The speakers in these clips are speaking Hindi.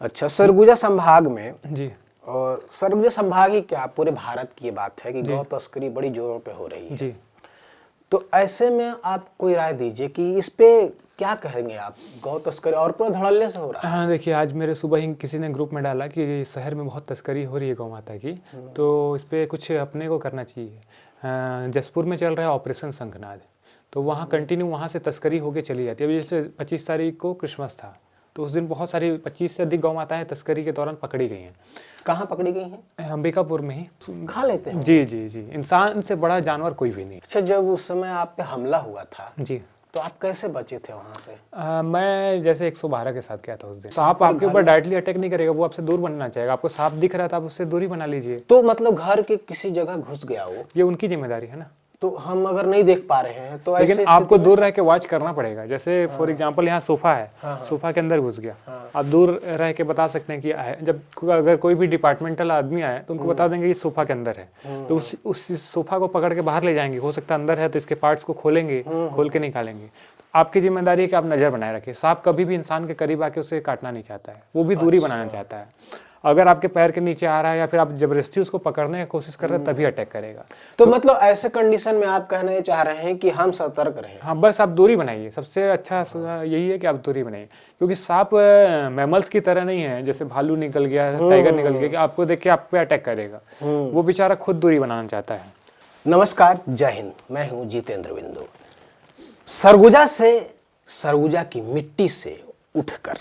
अच्छा, सरगुजा संभाग में जी और सरगुजा संभाग ही क्या पूरे भारत की ये बात है कि जी। गौ तस्करी बड़ी जोरों पे हो रही है। जी। तो ऐसे में आप कोई राय दीजिए कि इस पे क्या कहेंगे आप, गौ तस्करी और पूरा धड़ल्ले से हो रहा है। हाँ देखिए, आज मेरे सुबह ही किसी ने ग्रुप में डाला कि शहर में बहुत तस्करी हो रही है गौ माता की, तो इस पर कुछ अपने को करना चाहिए। जसपुर में चल रहा है ऑपरेशन शंखनाद, तो वहाँ कंटिन्यू वहाँ से तस्करी होके चली जाती है। अभी जैसे 25 तारीख को क्रिसमस था, तो उस दिन बहुत सारी 25 से अधिक गौ माताएं तस्करी के दौरान पकड़ी गई हैं। कहाँ पकड़ी गई हैं? अंबिकापुर में ही। खा लेते हैं। जी जी जी, इंसान से बड़ा जानवर कोई भी नहीं। अच्छा, जब उस समय आप पे हमला हुआ था जी, तो आप कैसे बचे थे वहां से? मैं जैसे 112 के साथ गया था उस दिन। सांप आपके ऊपर डायरेक्टली अटैक नहीं करेगा, वो आपसे दूर बनना चाहेगा। आपको सांप दिख रहा था, आप उससे दूरी बना लीजिए। तो मतलब घर के किसी जगह घुस गया वो, ये उनकी जिम्मेदारी है ना। तो हम अगर नहीं देख पा रहे हैं तो लेकिन ऐसे आपको दूर रह के वॉच करना पड़ेगा। जैसे फॉर एग्जांपल यहाँ सोफा है, सोफा के अंदर घुस गया, आप दूर रह के बता सकते हैं कि जब अगर कोई भी डिपार्टमेंटल आदमी आए तो उनको बता देंगे कि सोफा के अंदर है, तो उस सोफा को पकड़ के बाहर ले जाएंगे। हो सकता है अंदर है तो इसके पार्ट्स को खोलेंगे, खोल के निकालेंगे। आपकी जिम्मेदारी है कि आप नज़र बनाए रखें। सांप कभी भी इंसान के करीब आके उसे काटना नहीं चाहता है, वो भी दूरी बनाना चाहता है। अगर आपके पैर के नीचे आ रहा है या फिर आप जबरदस्ती उसको पकड़ने की कोशिश कर रहे हैं, तभी अटैक करेगा। तो मतलब ऐसे कंडीशन में आप कहना ये चाह रहे हैं कि हम सतर्क रहें। हाँ, बस आप दूरी बनाइए। सबसे अच्छा यही है कि आप दूरी बनाइए, क्योंकि सांप मैमल्स की तरह नहीं है। जैसे भालू निकल गया, टाइगर निकल गया कि आपको देख के आप पे अटैक करेगा। वो बेचारा खुद दूरी बनाना चाहता है। नमस्कार, जय हिंद। मैं हूं जितेंद्र बिंदु। सरगुजा से, सरगुजा की मिट्टी से उठकर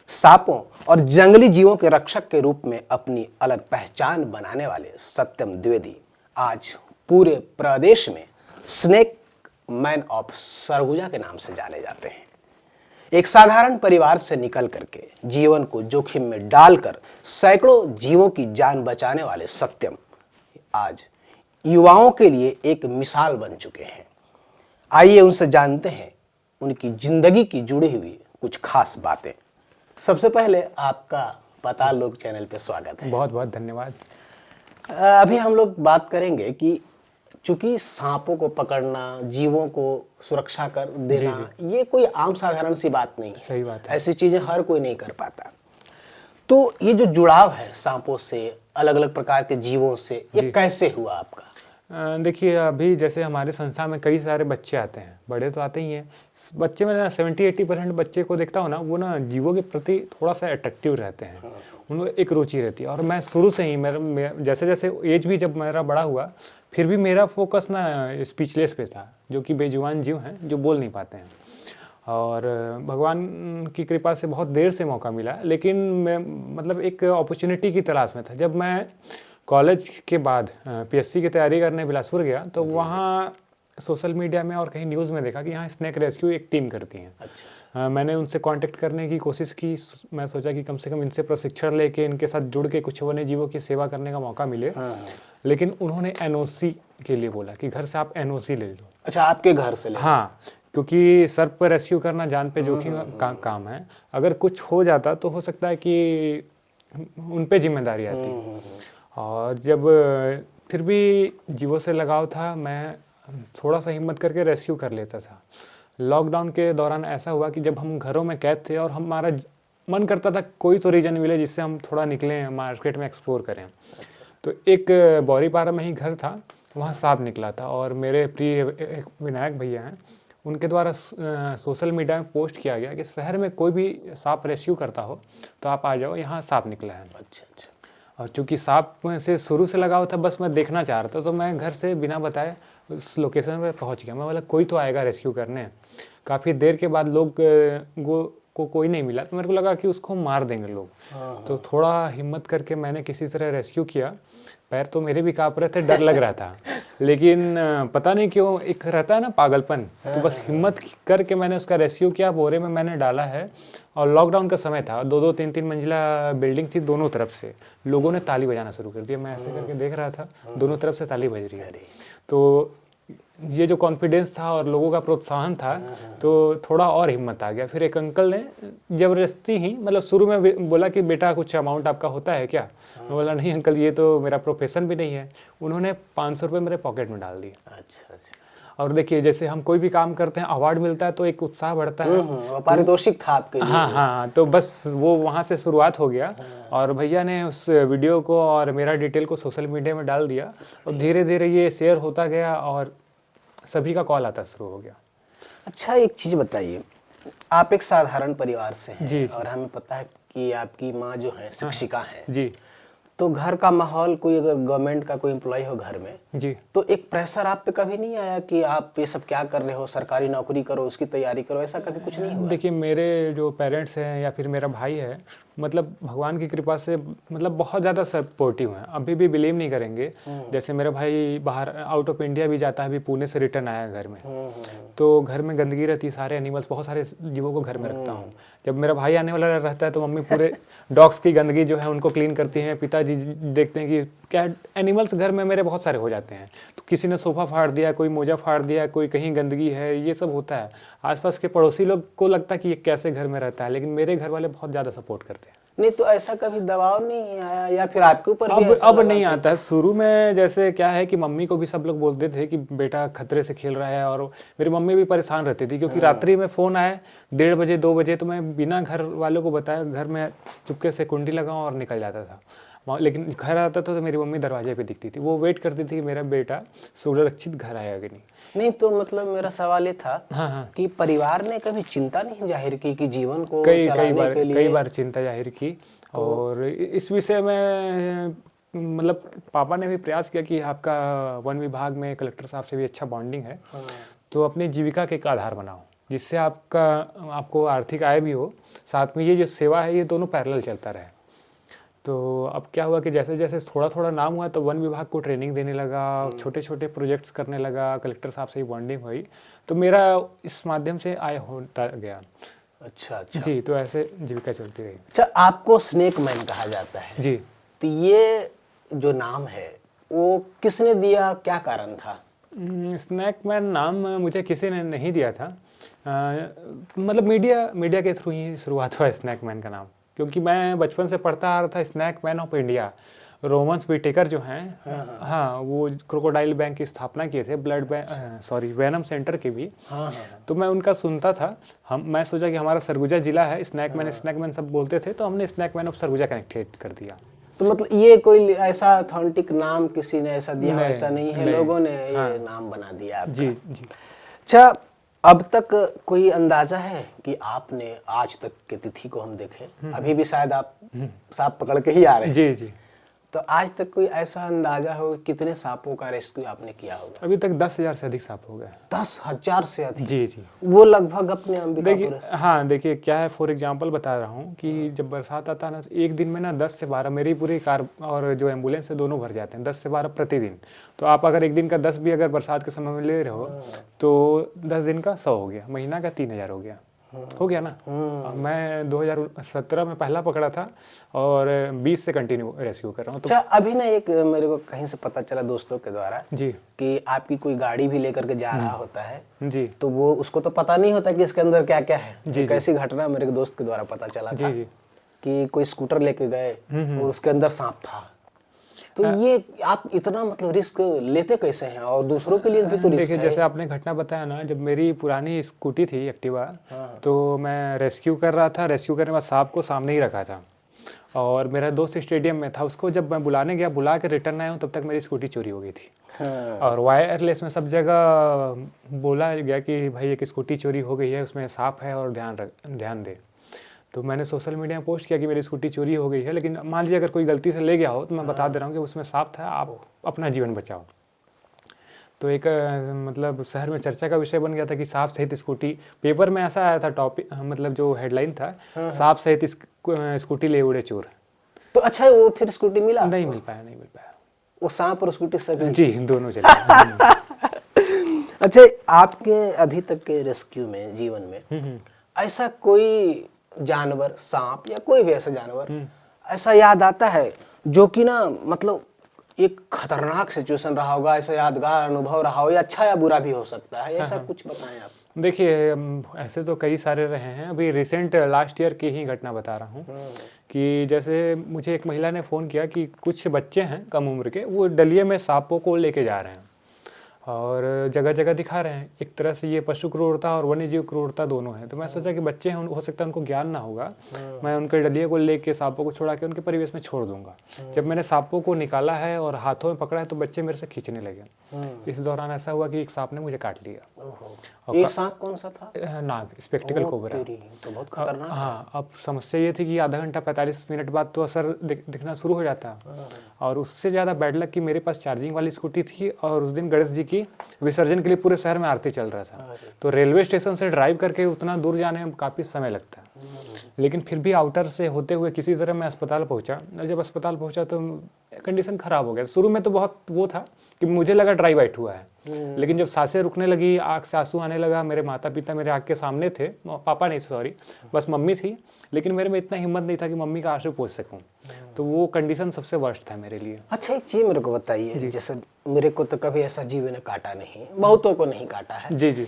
सांपों और जंगली जीवों के रक्षक के रूप में अपनी अलग पहचान बनाने वाले सत्यम द्विवेदी आज पूरे प्रदेश में स्नेक मैन ऑफ सरगुजा के नाम से जाने जाते हैं। एक साधारण परिवार से निकल करके जीवन को जोखिम में डालकर सैकड़ों जीवों की जान बचाने वाले सत्यम आज युवाओं के लिए एक मिसाल बन चुके हैं। आइए उनसे जानते हैं उनकी जिंदगी की जुड़ी हुई कुछ खास बातें। सबसे पहले आपका पता लोग चैनल पे स्वागत है। बहुत बहुत धन्यवाद। अभी हम लोग बात करेंगे कि चूंकि सांपों को पकड़ना, जीवों को सुरक्षा कर देना, ये कोई आम साधारण सी बात नहीं है। सही बात है। ऐसी चीजें हर कोई नहीं कर पाता। तो ये जो जुड़ाव है सांपों से, अलग अलग प्रकार के जीवों से, ये कैसे हुआ आपका? देखिए, अभी जैसे हमारे संस्था में कई सारे बच्चे आते हैं, बड़े तो आते ही हैं। बच्चे में ना 70-80% बच्चे को देखता हूँ ना, वो ना जीवों के प्रति थोड़ा सा अट्रैक्टिव रहते हैं, उनको एक रुचि रहती है। और मैं शुरू से ही जैसे जैसे एज भी जब मेरा बड़ा हुआ, फिर भी मेरा फोकस ना स्पीचलेस पे था, जो कि बेजुबान जीव हैं, जो बोल नहीं पाते हैं। और भगवान की कृपा से बहुत देर से मौका मिला, लेकिन मैं मतलब एक अपॉर्चुनिटी की तलाश में था। जब मैं कॉलेज के बाद पीएससी की तैयारी करने बिलासपुर गया, तो वहाँ सोशल मीडिया में और कहीं न्यूज़ में देखा कि यहाँ स्नेक रेस्क्यू एक टीम करती है। अच्छा। मैंने उनसे कांटेक्ट करने की कोशिश की। मैं सोचा कि कम से कम इनसे प्रशिक्षण लेके, इनके साथ जुड़ के कुछ वन्य जीवों की सेवा करने का मौका मिले। लेकिन उन्होंने एनओसी के लिए बोला कि घर से आप एनओसी ले लो। अच्छा, आपके घर से ले? हाँ, क्योंकि सर्प पर रेस्क्यू करना जान पे जोखिम का काम है। अगर कुछ हो जाता तो हो सकता है कि उन पे जिम्मेदारी आती। और जब फिर भी जीवों से लगाव था, मैं थोड़ा सा हिम्मत करके रेस्क्यू कर लेता था। लॉकडाउन के दौरान ऐसा हुआ कि जब हम घरों में कैद थे और हमारा मन करता था कोई तो रीजन मिले जिससे हम थोड़ा निकलें, मार्केट में एक्सप्लोर करें। अच्छा। तो एक बौरीपारा में ही घर था, वहाँ सांप निकला था। और मेरे प्रिय विनायक भैया हैं, उनके द्वारा सोशल मीडिया में पोस्ट किया गया कि शहर में कोई भी सांप रेस्क्यू करता हो तो आप आ जाओ, यहाँ सांप निकला है। अच्छा अच्छा। और चूँकि सांप से शुरू से लगाव था, बस मैं देखना चाह रहा था, तो मैं घर से बिना बताए उस लोकेशन पर पहुंच गया। मैं बोला कोई तो आएगा रेस्क्यू करने। काफ़ी देर के बाद लोग को कोई नहीं मिला, तो मेरे को लगा कि उसको मार देंगे लोग। तो थोड़ा हिम्मत करके मैंने किसी तरह रेस्क्यू किया। पैर तो मेरे भी काँप रहे थे, डर लग रहा था, लेकिन पता नहीं क्यों एक रहता है ना पागलपन, तो बस हिम्मत करके मैंने उसका रेस्क्यू किया। बोरे में मैंने डाला है। और लॉकडाउन का समय था, 2-2, 3-3 मंजिला बिल्डिंग थी, दोनों तरफ से लोगों ने ताली बजाना शुरू कर दिया। मैं ऐसे करके देख रहा था, दोनों तरफ से ताली बज रही है। तो ये जो कॉन्फिडेंस था और लोगों का प्रोत्साहन था, तो थोड़ा और हिम्मत आ गया। फिर एक अंकल ने जबरदस्ती ही, मतलब शुरू में बोला कि बेटा कुछ अमाउंट आपका होता है क्या? मैं बोला नहीं अंकल, ये तो मेरा प्रोफेशन भी नहीं है। उन्होंने 500 रुपये मेरे पॉकेट में डाल दिए। अच्छा अच्छा। और देखिए जैसे हम कोई भी काम करते हैं, अवार्ड मिलता है तो एक उत्साह बढ़ता है। वो पारितोषिक था आपके लिए। हाँ, तो बस वो वहाँ से शुरुआत हो गया। और भैया ने उस वीडियो को और मेरा डिटेल को सोशल मीडिया में डाल दिया, और धीरे धीरे ये शेयर होता गया और सभी का कॉल आता शुरू हो गया। अच्छा, एक चीज बताइए, आप एक साधारण परिवार से हैं जी। और हमें पता है कि आपकी माँ जो है शिक्षिका है, जी तो घर का माहौल, कोई अगर गवर्नमेंट का कोई एम्प्लॉय हो घर में, जी। तो एक प्रेशर आप पे कभी नहीं आया कि आप ये सब क्या कर रहे हो, सरकारी नौकरी करो, उसकी तैयारी करो, ऐसा कभी कुछ नहीं हुआ? देखिए मेरे जो पेरेंट्स हैं या फिर मेरा भाई है, मतलब भगवान की कृपा से मतलब बहुत ज़्यादा सपोर्टिव हैं, अभी भी बिलीव नहीं करेंगे। जैसे मेरा भाई बाहर आउट ऑफ इंडिया भी जाता है, अभी पुणे से रिटर्न आया घर में, तो घर में गंदगी रहती है, सारे एनिमल्स, बहुत सारे जीवों को घर में रखता हूँ। जब मेरा भाई आने वाला रहता है तो मम्मी पूरे डॉग्स की गंदगी जो है उनको क्लीन करती हैं, पिताजी देखते हैं कि क्या एनिमल्स घर में मेरे बहुत सारे हो जाते हैं, तो किसी ने सोफा फाड़ दिया, कोई मोजा फाड़ दिया, कोई कहीं गंदगी है, ये सब होता है। आसपास के पड़ोसी लोग को लगता है कि ये कैसे घर में रहता है, लेकिन मेरे घर वाले बहुत ज़्यादा सपोर्ट करते हैं। नहीं तो ऐसा कभी दबाव नहीं आया या फिर आपके ऊपर भी ऐसा अब लगा नहीं कि- आता है। शुरू में जैसे क्या है कि मम्मी को भी सब लोग बोलते थे कि बेटा खतरे से खेल रहा है, और मेरी मम्मी भी परेशान रहती थी क्योंकि रात्रि में फ़ोन आए 1:30 बजे 2 बजे तो मैं बिना घर वालों को बताया घर में चुपके से कुंडी लगाऊं और निकल जाता था। लेकिन घर आता था तो मेरी मम्मी दरवाजे पे दिखती थी, वो वेट करती थी कि मेरा बेटा सुरक्षित घर आएगा कि नहीं। नहीं तो मतलब मेरा सवाल ये था हाँ। कि परिवार ने कभी चिंता नहीं जाहिर की कि जीवन को कई चलाने के लिए? कई बार चिंता जाहिर की, और इस विषय में मतलब पापा ने भी प्रयास किया कि आपका वन विभाग में कलेक्टर साहब से भी अच्छा बॉन्डिंग है, तो अपनी जीविका के एक आधार बनाओ जिससे आपको आर्थिक आय भी हो, साथ में ये जो सेवा है ये दोनों पैरेलल चलता रहे। तो अब क्या हुआ कि जैसे जैसे थोड़ा थोड़ा नाम हुआ तो वन विभाग को ट्रेनिंग देने लगा, छोटे छोटे प्रोजेक्ट्स करने लगा, कलेक्टर साहब से ही बॉन्डिंग हुई, तो मेरा इस माध्यम से आय होता गया। अच्छा जी, तो ऐसे जीविका चलती रही। अच्छा, आपको स्नेक मैन कहा जाता है, जी। तो ये जो नाम है वो किसने दिया, क्या कारण था? स्नैक मैन नाम मुझे किसी ने नहीं दिया था, मतलब मीडिया के थ्रू ही शुरुआत हुआ स्नैक मैन का नाम, क्योंकि मैं बचपन से पढ़ता आ रहा था snake man of India. Romulus Whitaker जो हैं, हाँ, वो क्रोकोडाइल बैंक की स्थापना किए थे, वेनम सेंटर के भी। तो मैं उनका सुनता था, मैं सोचा कि हमारा सरगुजा जिला है, स्नैक मैन सब बोलते थे, तो हमने snake man of Surguja connect कर दिया। तो मतलब ये कोई ऐसा ऑथेंटिक नाम किसी ने ऐसा दिया, ऐसा नहीं है, लोगों ने ये नाम बना दिया आपका। जी। अच्छा, अब तक कोई अंदाजा है कि आपने आज तक के तिथि को हम देखें, अभी भी शायद आप सांप पकड़ के ही आ रहे हैं, जी। तो आज तक कोई ऐसा अंदाजा हो कितने सांपों का रेस्क्यू आपने किया होगा? अभी तक 10,000 से अधिक सांप हो गए। 10,000 से अधिक? जी। वो लगभग अपने अंबिकापुर। देखिए क्या है, फॉर एग्जांपल बता रहा हूँ कि जब बरसात आता है ना, तो एक दिन में ना 10 से 12 मेरी पूरी कार और जो एम्बुलेंस है दोनों भर जाते हैं, 10 से 12 प्रतिदिन। तो आप अगर एक दिन का 10 भी अगर बरसात के समय में ले रहे हो तो 10 दिन का 100 हो गया, महीना का 3,000 हो गया ना। मैं 2017 में पहला पकड़ा था और 20 से कंटिन्यू रेस्क्यू कर रहा हूँ। अच्छा, अभी ना एक मेरे को कहीं से पता चला दोस्तों के द्वारा जी कि आपकी कोई गाड़ी भी लेकर के जा रहा होता है जी, तो वो उसको तो पता नहीं होता कि इसके अंदर क्या क्या है। जी, एक ऐसी घटना मेरे दोस्त के द्वारा पता चला था जी। कि कोई स्कूटर लेके गए और उसके अंदर सांप था। तो ये आप इतना मतलब रिस्क लेते कैसे हैं, और दूसरों के लिए भी तो रिस्क देखिए है। जैसे आपने घटना बताया ना, जब मेरी पुरानी स्कूटी थी एक्टिवा, तो मैं रेस्क्यू कर रहा था, रेस्क्यू करने के बाद सांप को सामने ही रखा था, और मेरा दोस्त स्टेडियम में था, उसको जब मैं बुलाने गया, बुला के रिटर्न आया हूँ, तब तक मेरी स्कूटी चोरी हो गई थी। और वायरलेस में सब जगह बोला गया कि भाई एक स्कूटी चोरी हो गई है, उसमें सांप है और ध्यान दे। तो मैंने सोशल मीडिया में पोस्ट किया कि मेरी स्कूटी चोरी हो गई है, लेकिन मान लीजिए अगर कोई गलती से ले गया हो तो मैं बता दे रहा हूँ कि उसमें सांप था, आप अपना जीवन बचाओ। तो एक मतलब शहर में चर्चा का विषय बन गया था कि सांप सहित स्कूटी, पेपर में ऐसा आया था टॉपिक, मतलब जो हेडलाइन था, सांप सहित स्कूटी ले उड़े चोर। तो अच्छा, वो फिर स्कूटी मिला? नहीं मिल पाया। वो सांप और स्कूटी सभी? जी, दोनों चले। अच्छा, आपके अभी तक के रेस्क्यू में, जीवन में ऐसा कोई जानवर, सांप या कोई भी ऐसा जानवर ऐसा याद आता है जो कि ना मतलब एक खतरनाक सिचुएशन रहा होगा, ऐसा यादगार अनुभव रहा हो, या अच्छा या बुरा भी हो सकता है, ऐसा कुछ बताएं आप। देखिए ऐसे तो कई सारे रहे हैं, अभी रिसेंट लास्ट ईयर की ही घटना बता रहा हूँ कि जैसे मुझे एक महिला ने फ़ोन किया कि कुछ बच्चे हैं कम उम्र के, वो डलिये में सांपों को लेके जा रहे हैं, और जगह जगह दिखा रहे हैं। एक तरह से ये पशु क्रूरता और वन्य जीव क्रूरता दोनों है। तो मैं सोचा कि बच्चे हैं, हो सकता है उनको ज्ञान ना होगा, मैं उनके डलिए को लेके सांपों को छुड़ा के उनके परिवेश में छोड़ दूंगा। जब मैंने सांपों को निकाला है और हाथों में पकड़ा है तो बच्चे मेरे से खींचने लगे। इस दौरान ऐसा हुआ कि एक सांप ने मुझे काट लिया। ये सांप कौन सा था? नाग, स्पेक्टिकल कोबरा। तो बहुत खतरनाक। हाँ, अब समस्या ये थी कि आधा घंटा 45 मिनट बाद तो असर दिखना शुरू हो जाता। और उससे ज़्यादा बैड लक कि मेरे पास चार्जिंग वाली स्कूटी थी और उस दिन गणेश जी की विसर्जन के लिए पूरे शहर में आरती चल रहा था। तो रेलवे स्टेशन से ड्राइव करके उतना दूर जाने में काफ़ी समय लगता है। लेकिन फिर भी आउटर से होते हुए किसी तरह मैं अस्पताल पहुंचा। और जब अस्पताल पहुंचा तो कंडीशन ख़राब हो गया। शुरू में तो बहुत वो था कि मुझे लगा ड्राई बाइट हुआ है, लेकिन जब सांसें रुकने लगी, आँख से आंसू आने लगा। मेरे माता पिता मेरे आँख के सामने थे, पापा नहीं, सॉरी, बस मम्मी थी। लेकिन मेरे में इतना हिम्मत नहीं था कि मम्मी का आंसू पोंछ सकूं। तो वो कंडीशन सबसे वर्स्ट था मेरे लिए। अच्छा, एक चीज मेरे को बताइए, जैसे मेरे को तो कभी ऐसा जीव ने काटा नहीं, बहुतों को नहीं काटा है। जी जी।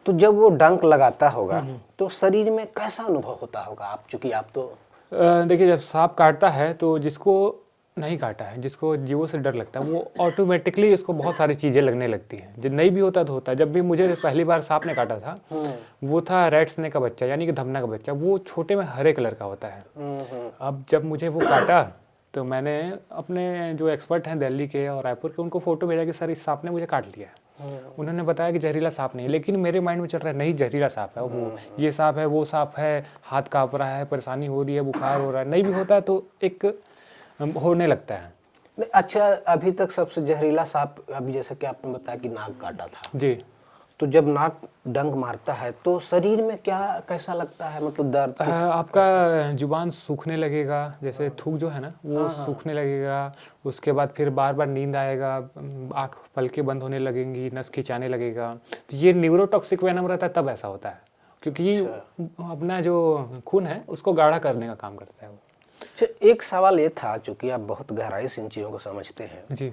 तो जब वो डंक लगाता होगा तो शरीर में कैसा अनुभव होता होगा? आप चूंकि आप तो देखिए, जब सांप काटता है तो जिसको नहीं काटा है, जिसको जीवों से डर लगता है, वो ऑटोमेटिकली उसको बहुत सारी चीज़ें लगने लगती हैं। जब नहीं भी होता तो होता है। जब भी मुझे पहली बार सांप ने काटा था, वो था रेड स्नेक का बच्चा, यानी कि धमना का बच्चा। वो छोटे में हरे कलर का होता है। अब जब मुझे वो काटा तो मैंने अपने जो एक्सपर्ट हैं दिल्ली के और रायपुर के, उनको फोटो भेजा कि सर इस सांप ने मुझे काट लिया है। उन्होंने बताया कि जहरीला सांप नहीं, लेकिन मेरे माइंड में चल रहा है नहीं जहरीला सांप है वो, ये सांप है, वो सांप है, हाथ काँप रहा है, परेशानी हो रही है, बुखार हो रहा है। नहीं भी होता है तो एक होने लगता है। अच्छा, अभी तक सबसे जहरीला सांप, अभी जैसे कि आपने बताया कि नाग काटा था जी, तो जब नाग डंक मारता है तो शरीर में क्या कैसा लगता है? मतलब दर्द? आपका जुबान सूखने लगेगा, जैसे थूक जो है ना वो सूखने लगेगा। उसके बाद फिर बार बार नींद आएगा, आँख पलकें बंद होने लगेंगी, नस खिंचाने लगेगा। तो ये न्यूरोटॉक्सिक वेनम रहता है तब ऐसा होता है, क्योंकि अपना जो खून है उसको गाढ़ा करने का काम करता है वो। अच्छा, एक सवाल ये था, चूंकि आप बहुत गहराई से इन चीज़ों को समझते हैं जी।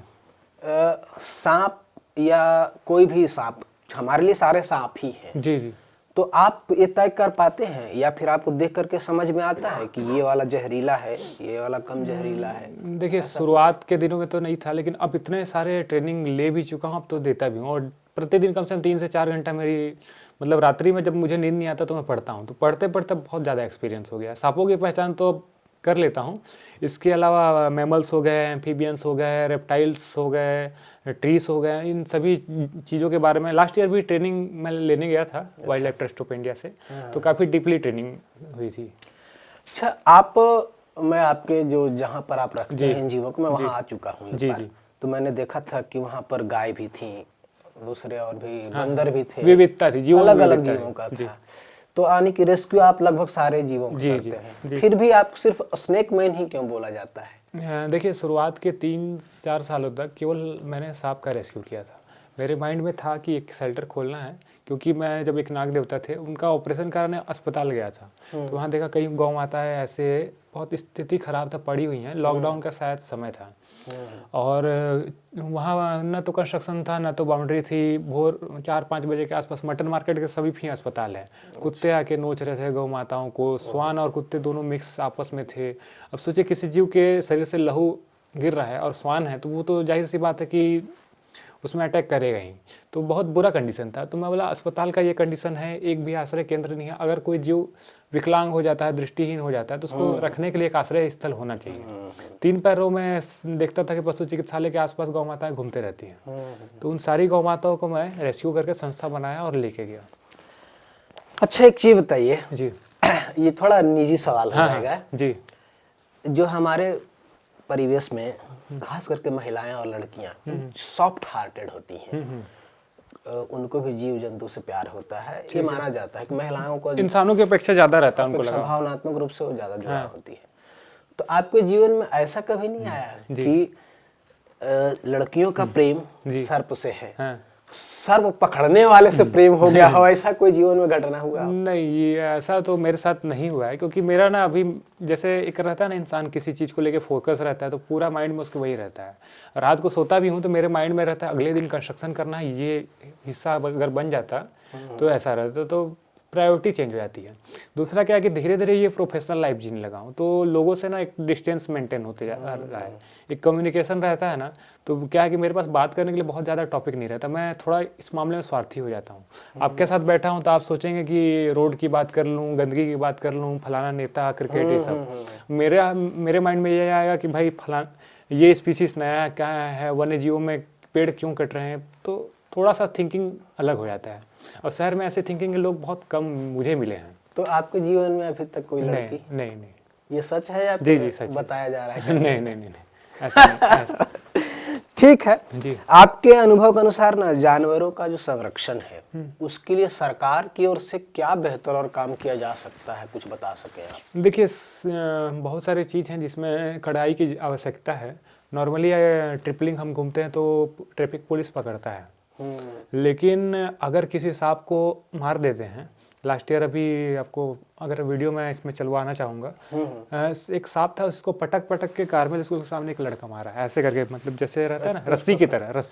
सांप या कोई भी सांप, हमारे लिए सारे सांप ही हैं। जी जी। तो आप ये तय कर पाते हैं या फिर आपको देख करके समझ में आता है कि ये वाला जहरीला है, ये वाला कम जहरीला है? देखिए, शुरुआत के दिनों में तो नहीं था, लेकिन अब इतने सारे ट्रेनिंग ले भी चुका हूँ, अब तो देता भी हूँ। और प्रतिदिन कम से कम 3 से 4 घंटा मेरी, मतलब रात्रि में जब मुझे नींद नहीं आता तो मैं पढ़ता हूँ। तो पढ़ते पढ़ते बहुत ज़्यादा एक्सपीरियंस हो गया। सांपों की पहचान तो कर लेता हूँ। इसके अलावा मैमल्स हो गए, एम्फीबियंस हो गए, रेप्टाइल्स हो गए, ट्रीज हो गए, इन सभी चीज़ों के बारे में लास्ट ईयर भी ट्रेनिंग मैं लेने गया था wild life trust of India से। तो काफ़ी डीपली ट्रेनिंग हुई थी। अच्छा, मैं आपके जो जहाँ पर आप रखते हैं इन जीवों को, मैं वहाँ आ चुका हूँ जी जी। तो मैंने देखा था कि वहाँ पर गाय भी थी, दूसरे और भी बंदर भी थे, विविधता थी, अलग अलग जीवों का था। तो यानी कि रेस्क्यू आप लगभग सारे जीवों को करते हैं। फिर भी आप सिर्फ स्नेक मैन ही क्यों बोला जाता है? देखिए, शुरुआत के 3-4 सालों तक केवल मैंने सांप का रेस्क्यू किया था। मेरे माइंड में था कि एक शेल्टर खोलना है, क्योंकि मैं जब एक नाग देवता थे उनका ऑपरेशन कराने अस्पताल गया था। तो वहाँ देखा कई गौ माताएं ऐसे बहुत स्थिति खराब था, पड़ी हुई हैं। लॉकडाउन का शायद समय था और वहाँ न तो कंस्ट्रक्शन था, न तो बाउंड्री थी। भोर 4-5 बजे के आसपास मटन मार्केट के सभी भी अस्पताल है, कुत्ते आके नोच रहे थे गौ माताओं को। स्वान और कुत्ते दोनों मिक्स आपस में थे। अब सोचिए किसी जीव के शरीर से लहू गिर रहा है और स्वान है, तो वो तो जाहिर सी बात है कि उसमें अटैक करेगा ही। तो बहुत बुरा कंडीशन था। तो मैं बोला अस्पताल का ये कंडीशन है, एक भी आश्रय केंद्र नहीं है। अगर कोई जीव विकलांग हो जाता है, दृष्टिहीन हो जाता है, तो उसको रखने के लिए एक आश्रय स्थल होना चाहिए। 3 पैरों में देखता था कि पशु चिकित्सालय के आसपास गौ माताएं घूमते रहती हैं। तो उन सारी गौ माताओं को मैं रेस्क्यू करके संस्था बनाया और लेके गया। अच्छा, एक चीज बताइए जी। ये थोड़ा निजी सवाल हो जाएगा जी। जो हमारे परिवेश में खास करके महिलाएं और लड़कियां सॉफ्ट हार्टेड होती हैं, उनको भी जीव जंतु से प्यार होता है। ये माना जाता है कि महिलाओं को इंसानों की अपेक्षा ज्यादा रहता है, उनको लगा भावनात्मक रूप से वो ज्यादा जुड़ाव होती है। तो आपके जीवन में ऐसा कभी नहीं आया कि लड़कियों का प्रेम सर्प से है, सर्प पकड़ने वाले से प्रेम हो गया हो, ऐसा कोई जीवन में घटना हुआ? नहीं, ये ऐसा तो मेरे साथ नहीं हुआ है, क्योंकि मेरा ना अभी जैसे एक रहता है ना, इंसान किसी चीज़ को लेके फोकस रहता है तो पूरा माइंड में उसके वही रहता है। रात को सोता भी हूँ तो मेरे माइंड में रहता है अगले दिन कंस्ट्रक्शन करना है, ये हिस्सा अगर बन जाता तो ऐसा रहता। तो प्रायोरिटी चेंज हो जाती है। दूसरा क्या है कि धीरे धीरे ये प्रोफेशनल लाइफ जीने लगा हूँ, तो लोगों से ना एक डिस्टेंस मेंटेन होते जा रहा है, एक कम्युनिकेशन रहता है ना, तो क्या है कि मेरे पास बात करने के लिए बहुत ज़्यादा टॉपिक नहीं रहता, मैं थोड़ा इस मामले में स्वार्थी हो जाता हूँ। आपके साथ बैठा हूँ तो आप सोचेंगे कि रोड की बात कर लूँ, गंदगी की बात कर लूँ, फलाना नेता, क्रिकेट, ये सब मेरे माइंड में ये आएगा कि भाई फलाना ये स्पीसीज नया है, क्या है, वन्य जीवों में पेड़ क्यों कट रहे हैं, तो थोड़ा सा थिंकिंग अलग हो जाता है। और शहर में ऐसे थिंकिंग के लोग बहुत कम मुझे मिले हैं। तो आपके जीवन में अभी तक कोई लड़की? नहीं। ये सच है या जी सच बताया जा रहा है? नहीं, ऐसा नहीं, ऐसा। ठीक है जी। आपके अनुभव के अनुसार ना जानवरों का जो संरक्षण है उसके लिए सरकार की ओर से क्या बेहतर और काम किया जा सकता है, कुछ बता सके आप? देखिए बहुत सारी चीज़ हैं जिसमें कड़ाई की आवश्यकता है। नॉर्मली ट्रिपलिंग हम घूमते हैं तो ट्रैफिक पुलिस पकड़ता है, लेकिन अगर किसी सांप को मार देते हैं, लास्ट ईयर अभी आपको अगर वीडियो में इसमें चलवाना चाहूँगा, एक सांप था, उसको पटक के कार में स्कूल के सामने एक लड़का मारा ऐसे करके, मतलब जैसे रहता है ना रस्सी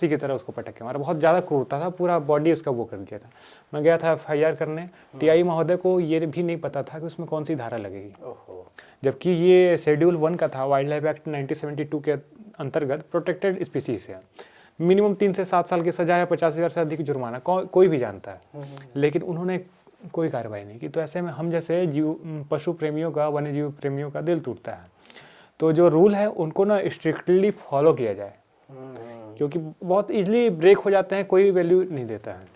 की तरह उसको पटक के मारा। बहुत ज़्यादा क्रूरता था, पूरा बॉडी उसका वो कर दिया था। मैं गया था FIR करने, TI महोदय को ये भी नहीं पता था कि उसमें कौन सी धारा लगेगी, जबकि ये शेड्यूल 1 का था, वाइल्ड लाइफ एक्ट 1972 के अंतर्गत प्रोटेक्टेड स्पीसीज है। मिनिमम 3 से 7 साल की सजा है, 50,000 से अधिक जुर्माना, कोई भी जानता है, लेकिन उन्होंने कोई कार्रवाई नहीं की। तो ऐसे में हम जैसे पशु प्रेमियों का, वन्य जीव प्रेमियों का दिल टूटता है। तो जो रूल है उनको ना स्ट्रिक्टली फॉलो किया जाए, क्योंकि बहुत इजीली ब्रेक हो जाते हैं, कोई वैल्यू नहीं देता है।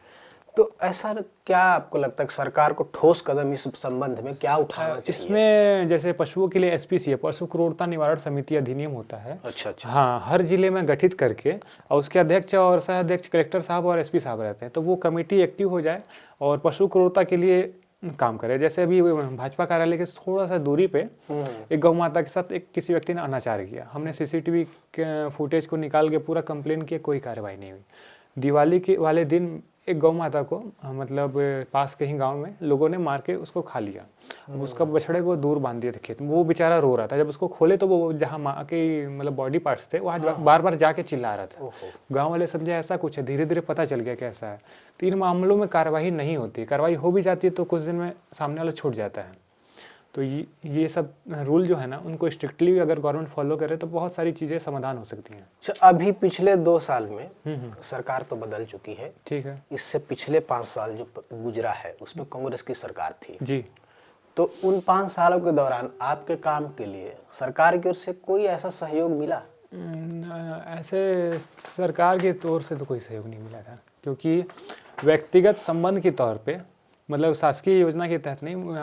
तो ऐसा क्या आपको लगता है कि सरकार को ठोस कदम इस संबंध में क्या उठाना चाहिए? इसमें जैसे पशुओं के लिए SPCA, पशु क्रूरता निवारण समिति अधिनियम होता है। अच्छा। हाँ, हर जिले में गठित करके, और उसके अध्यक्ष और सह अध्यक्ष कलेक्टर साहब और SP साहब रहते हैं, तो वो कमेटी एक्टिव हो जाए और पशु क्रूरता के लिए काम करे। जैसे अभी भाजपा कार्यालय के थोड़ा सा दूरी पे एक गौ माता के साथ एक किसी व्यक्ति ने अनाचार किया, हमने CCTV के फुटेज को निकाल के पूरा कंप्लेन किया, कोई कार्रवाई नहीं हुई। दिवाली के वाले दिन एक गौ माता को मतलब पास कहीं गांव में लोगों ने मार के उसको खा लिया, उसका बछड़े को दूर बांध दिया था खेत में। वो बेचारा रो रहा था, जब उसको खोले तो वो जहाँ माँ के मतलब बॉडी पार्ट्स थे वहाँ बार बार जाके चिल्ला रहा था। गांव वाले समझे ऐसा कुछ है, धीरे धीरे पता चल गया कैसा है। तो इन मामलों में कार्रवाई नहीं होती, कार्रवाई हो भी जाती है तो कुछ दिन में सामने वाला छूट जाता है। तो ये सब रूल जो है ना, उनको स्ट्रिक्टली अगर गवर्नमेंट फॉलो करे तो बहुत सारी चीज़ें समाधान हो सकती हैं। अच्छा, अभी पिछले 2 साल में सरकार तो बदल चुकी है, ठीक है। इससे पिछले 5 साल जो गुजरा है उसमें कांग्रेस की सरकार थी जी। तो उन 5 सालों के दौरान आपके काम के लिए सरकार की ओर से कोई ऐसा सहयोग मिला? ऐसे सरकार के तौर से तो कोई सहयोग नहीं मिला था, क्योंकि व्यक्तिगत संबंध के तौर पे, मतलब शासकीय योजना के तहत नहीं,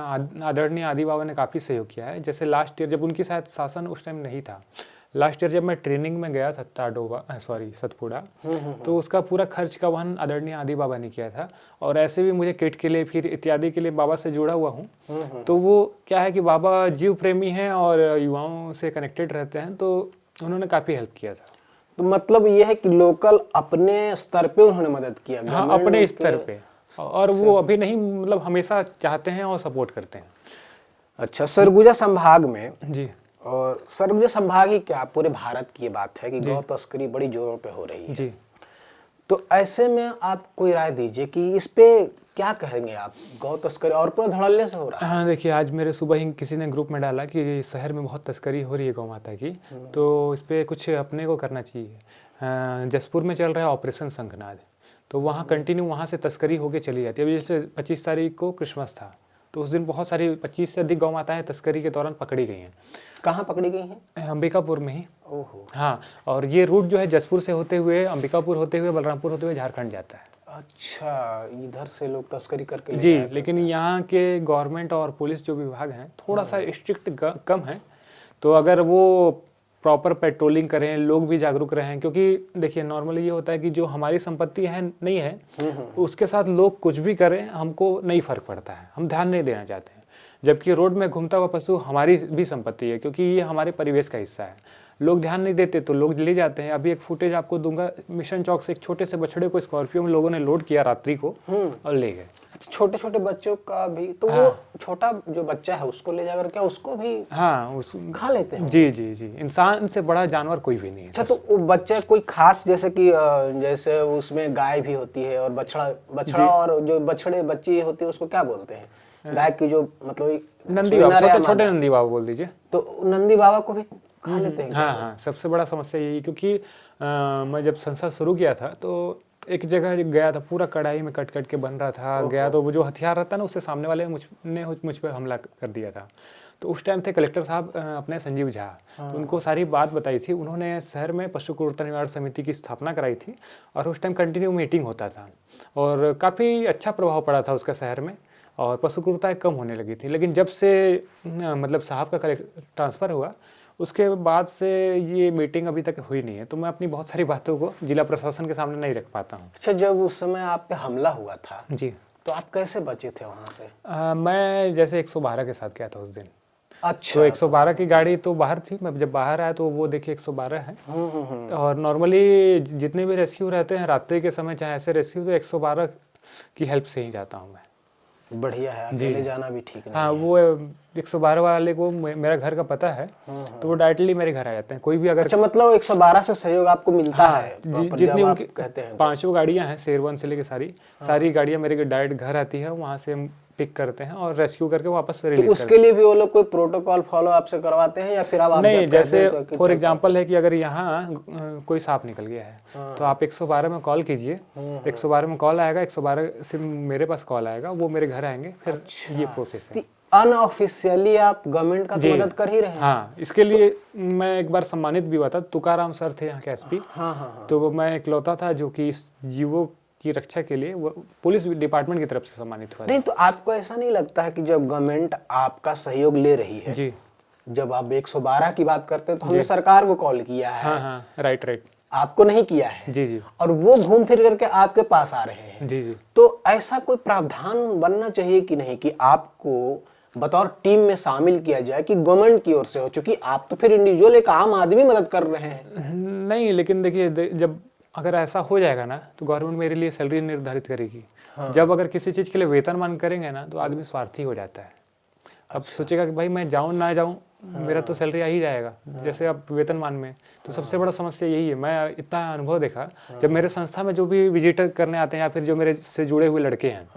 आदरणीय आदि बाबा ने काफ़ी सहयोग किया है। जैसे लास्ट ईयर जब उनकी शायद शासन उस टाइम नहीं था, लास्ट ईयर जब मैं ट्रेनिंग में गया था सतपुड़ा, तो उसका पूरा खर्च का वहन आदरणीय आदि बाबा ने किया था। और ऐसे भी मुझे किट के लिए फिर इत्यादि के लिए बाबा से जुड़ा हुआ हूँ। तो वो क्या है कि बाबा जीव प्रेमी हैं और युवाओं से कनेक्टेड रहते हैं, तो उन्होंने काफ़ी हेल्प किया था। तो मतलब ये है कि लोकल अपने स्तर पे उन्होंने मदद किया? हाँ, अपने स्तर पे, और वो अभी नहीं, मतलब हमेशा चाहते हैं और सपोर्ट करते हैं। अच्छा, सरगुजा संभाग में जी, और सरगुजा संभाग ही क्या पूरे भारत की ये बात है कि गौ तस्करी बड़ी जोरों पे हो रही है जी। तो ऐसे में आप कोई राय दीजिए कि इस पे क्या कहेंगे आप? गौ तस्करी और पूरा धड़ल्ले से हो रहा है। हाँ, देखिए आज मेरे सुबह ही किसी ने ग्रुप में डाला कि शहर में बहुत तस्करी हो रही है गौ माता की, तो इस पर कुछ अपने को करना चाहिए। जसपुर में चल रहा है ऑपरेशन शंखनाद, तो वहाँ कंटिन्यू वहाँ से तस्करी होके चली जाती है। अभी जैसे 25 तारीख को क्रिसमस था, तो उस दिन बहुत सारी 25 से अधिक गौ माताएं तस्करी के दौरान पकड़ी गई हैं। कहाँ पकड़ी गई हैं? अंबिकापुर में ही। ओहो। हाँ, और ये रूट जो है जसपुर से होते हुए, अंबिकापुर होते हुए, बलरामपुर होते हुए झारखंड जाता है। अच्छा, इधर से लोग तस्करी करके ले जी, जाया लेकिन यहाँ के गवर्नमेंट और पुलिस जो विभाग हैं थोड़ा सा स्ट्रिक्ट कम है। तो अगर वो प्रॉपर पेट्रोलिंग करें, लोग भी जागरूक रहें, क्योंकि देखिए नॉर्मली ये होता है कि जो हमारी संपत्ति है नहीं है, उसके साथ लोग कुछ भी करें हमको नहीं फर्क पड़ता है, हम ध्यान नहीं देना चाहते हैं। जबकि रोड में घूमता हुआ पशु हमारी भी संपत्ति है, क्योंकि ये हमारे परिवेश का हिस्सा है। लोग ध्यान नहीं देते तो लोग ले जाते हैं। अभी एक फुटेज आपको दूंगा, मिशन चौक से एक छोटे से बछड़े को स्कॉर्पियो में लोगों ने लोड किया रात्रि को और ले गए। छोटे छोटे बच्चों का भी तो हाँ। वो छोटा जो बच्चा है उसको ले जाकर क्या उसको भी हाँ खा लेते हैं? जी जी जी, इंसान से बड़ा जानवर कोई भी नहीं है। अच्छा, तो वो बच्चा कोई खास जैसे कि जैसे उसमें गाय भी होती है और बछड़ा और जो बछड़े बच्ची होती है उसको क्या बोलते हैं? गाय की जो मतलब नंदी बाबा, छोटे छोटे नंदी बाबा बोल दीजिए। तो नंदी बाबा को भी खा लेते हैं? हाँ हाँ, सबसे बड़ा समस्या यही, क्योंकि मैं जब संसार शुरू किया था तो एक जगह गया था, पूरा कढ़ाई में कट कट के बन रहा था, गया तो वो जो हथियार रहता है ना उससे सामने वाले ने मुझ पर हमला कर दिया था। तो उस टाइम थे कलेक्टर साहब अपने संजीव झा, तो उनको सारी बात बताई थी। उन्होंने शहर में पशु क्रूरता निवारण समिति की स्थापना कराई थी और उस टाइम कंटिन्यू मीटिंग होता था और काफ़ी अच्छा प्रभाव पड़ा था उसका शहर में और पशु क्रूरताएँ कम होने लगी थी। लेकिन जब से मतलब साहब का ट्रांसफ़र हुआ उसके बाद से ये मीटिंग अभी तक हुई नहीं है, तो मैं अपनी बहुत सारी बातों को जिला प्रशासन के सामने नहीं रख पाता हूँ। अच्छा, जब उस समय आप पे हमला हुआ था जी, तो आप कैसे बचे थे वहां से? मैं जैसे 112 के साथ गया था उस दिन। अच्छा, तो 112 की गाड़ी तो बाहर थी, मैं जब बाहर आया तो वो देखिए 112 है। और नॉर्मली जितने भी रेस्क्यू रहते हैं रात्रि के समय चाहे ऐसे रेस्क्यू, तो 112 की हेल्प से ही जाता हूँ मैं। बढ़िया है, अकेले जाना भी ठीक नहीं। हाँ, वो 112 वाले को मेरा घर का पता है तो वो डायरेक्टली मेरे घर आ जाते हैं। कोई भी अगर अच्छा, मतलब 112 से सहयोग आपको मिलता है जितनी जब आप उनकी कहते हैं? 5 गाड़ियां हैं, शेरवन से लेके सारी गाड़ियां मेरे डायरेक्ट घर आती है, वहाँ से हम पिक करते हैं और रेस्क्यू करके वापस तो रिलीज उसके लिए भी वो लोग कोई प्रोटोकॉल फॉलो आपसे करवाते हैं या फिर आप नहीं, जब कहते जैसे हैं तो फॉर एग्जांपल है कि अगर यहाँ कोई सांप निकल गया है तो आप 112 में कॉल कीजिए, 112 में कॉल आएगा, 112 से मेरे पास कॉल आएगा, वो मेरे घर आएंगे, फिर ये प्रोसेस है। अनऑफिशियली आप गवर्नमेंट का तो मदद कर ही रहे हैं। हाँ, इसके लिए मैं एक बार सम्मानित भी हुआ था, तुकाराम सर थे यहाँ के एसपी। हाँ। तो मैं इकलौता था जो कि इस जीवों की रक्षा के लिए वो पुलिस डिपार्टमेंट की तरफ से सम्मानित हुआ। नहीं, तो आपको ऐसा नहीं लगता है कि जब गवर्नमेंट आपका सहयोग ले रही है, जी, जब आप 112 की बात करते हैं तो हमने सरकार को कॉल किया है, हाँ, राइट, आपको नहीं किया है। जी, और वो घूम फिर करके आपके पास आ रहे हैं। जी, तो ऐसा कोई प्रावधान बनना चाहिए कि नहीं कि आपको बतौर टीम में शामिल किया जाए कि गवर्नमेंट की ओर से हो, क्योंकि आप तो फिर इंडिविजुअल एक आम आदमी मदद कर रहे हैं। नहीं, लेकिन देखिए जब अगर ऐसा हो जाएगा ना तो गवर्नमेंट मेरे लिए सैलरी निर्धारित करेगी। जब अगर किसी चीज़ के लिए वेतनमान करेंगे ना तो आदमी स्वार्थी हो जाता है। अब सोचेगा कि भाई मैं जाऊँ ना जाऊँ, मेरा तो सैलरी आ ही जाएगा, जैसे अब वेतनमान में। तो सबसे बड़ा समस्या यही है। मैं इतना अनुभव देखा, जब मेरे संस्था में जो भी विजिटर करने आते हैं या फिर जो मेरे से जुड़े हुए लड़के हैं,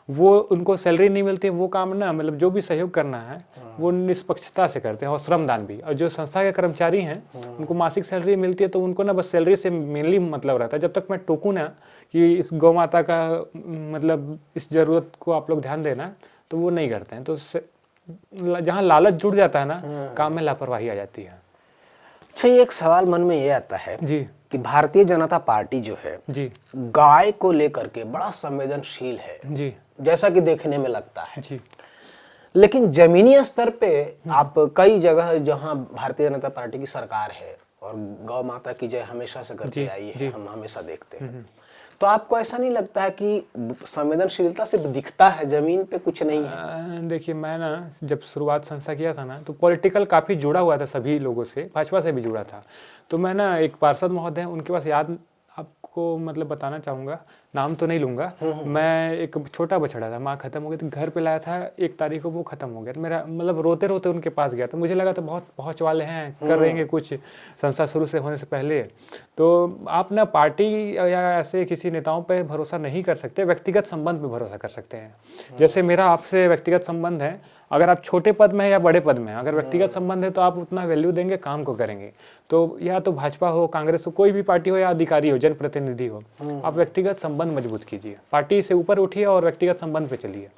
वो उनको सैलरी नहीं मिलती है, वो काम ना मतलब जो भी सहयोग करना है वो निष्पक्षता से करते हैं और श्रमदान भी। और जो संस्था के कर्मचारी हैं उनको मासिक सैलरी मिलती है, तो उनको ना बस सैलरी से मेनली मतलब रहता है। जब तक मैं टोकूँ ना कि इस गौ माता का मतलब इस ज़रूरत को आप लोग ध्यान देना, तो वो नहीं करते हैं। तो जहाँ लालच जुड़ जाता है ना, काम में लापरवाही आ जाती है। अच्छा, ये एक सवाल मन में ये आता है जी कि भारतीय जनता पार्टी जो है जी गाय को लेकर के बड़ा संवेदनशील है, जी जैसा कि देखने में लगता है। जी, लेकिन जमीनी स्तर पे आप कई जगह जहां भारतीय जनता पार्टी की सरकार है और गौ माता की जय हमेशा से करती आई है, हम हमेशा देखते हैं, तो आपको ऐसा नहीं लगता है कि संवेदनशीलता सिर्फ दिखता है, जमीन पे कुछ नहीं है? देखिए मैं ना जब शुरुआत संस्था किया था ना तो पॉलिटिकल काफ़ी जुड़ा हुआ था सभी लोगों से, भाजपा से भी जुड़ा था। तो मैं ना एक पार्षद महोदय उनके पास याद आपको मतलब बताना चाहूँगा, नाम तो नहीं लूँगा। मैं एक छोटा बछड़ा था, माँ खत्म हो गई थी, घर पे लाया था 1 तारीख को, वो खत्म हो गया। तो मेरा मतलब रोते रोते उनके पास गया, तो मुझे लगा तो बहुत पहुँच वाले हैं, कर रहेंगे कुछ संस्था शुरू से होने से पहले। तो आप ना पार्टी या ऐसे किसी नेताओं पे भरोसा नहीं कर सकते, व्यक्तिगत संबंध पे भरोसा कर सकते हैं। जैसे मेरा आपसे व्यक्तिगत संबंध है, अगर आप छोटे पद में हैं या बड़े पद में हैं, अगर व्यक्तिगत संबंध है तो आप उतना वैल्यू देंगे, काम को करेंगे। तो या तो भाजपा हो, कांग्रेस हो, कोई भी पार्टी हो या अधिकारी हो, जनप्रतिनिधि हो, आप व्यक्तिगत संबंध मजबूत कीजिए, पार्टी से ऊपर उठिए और व्यक्तिगत संबंध पे चलिए।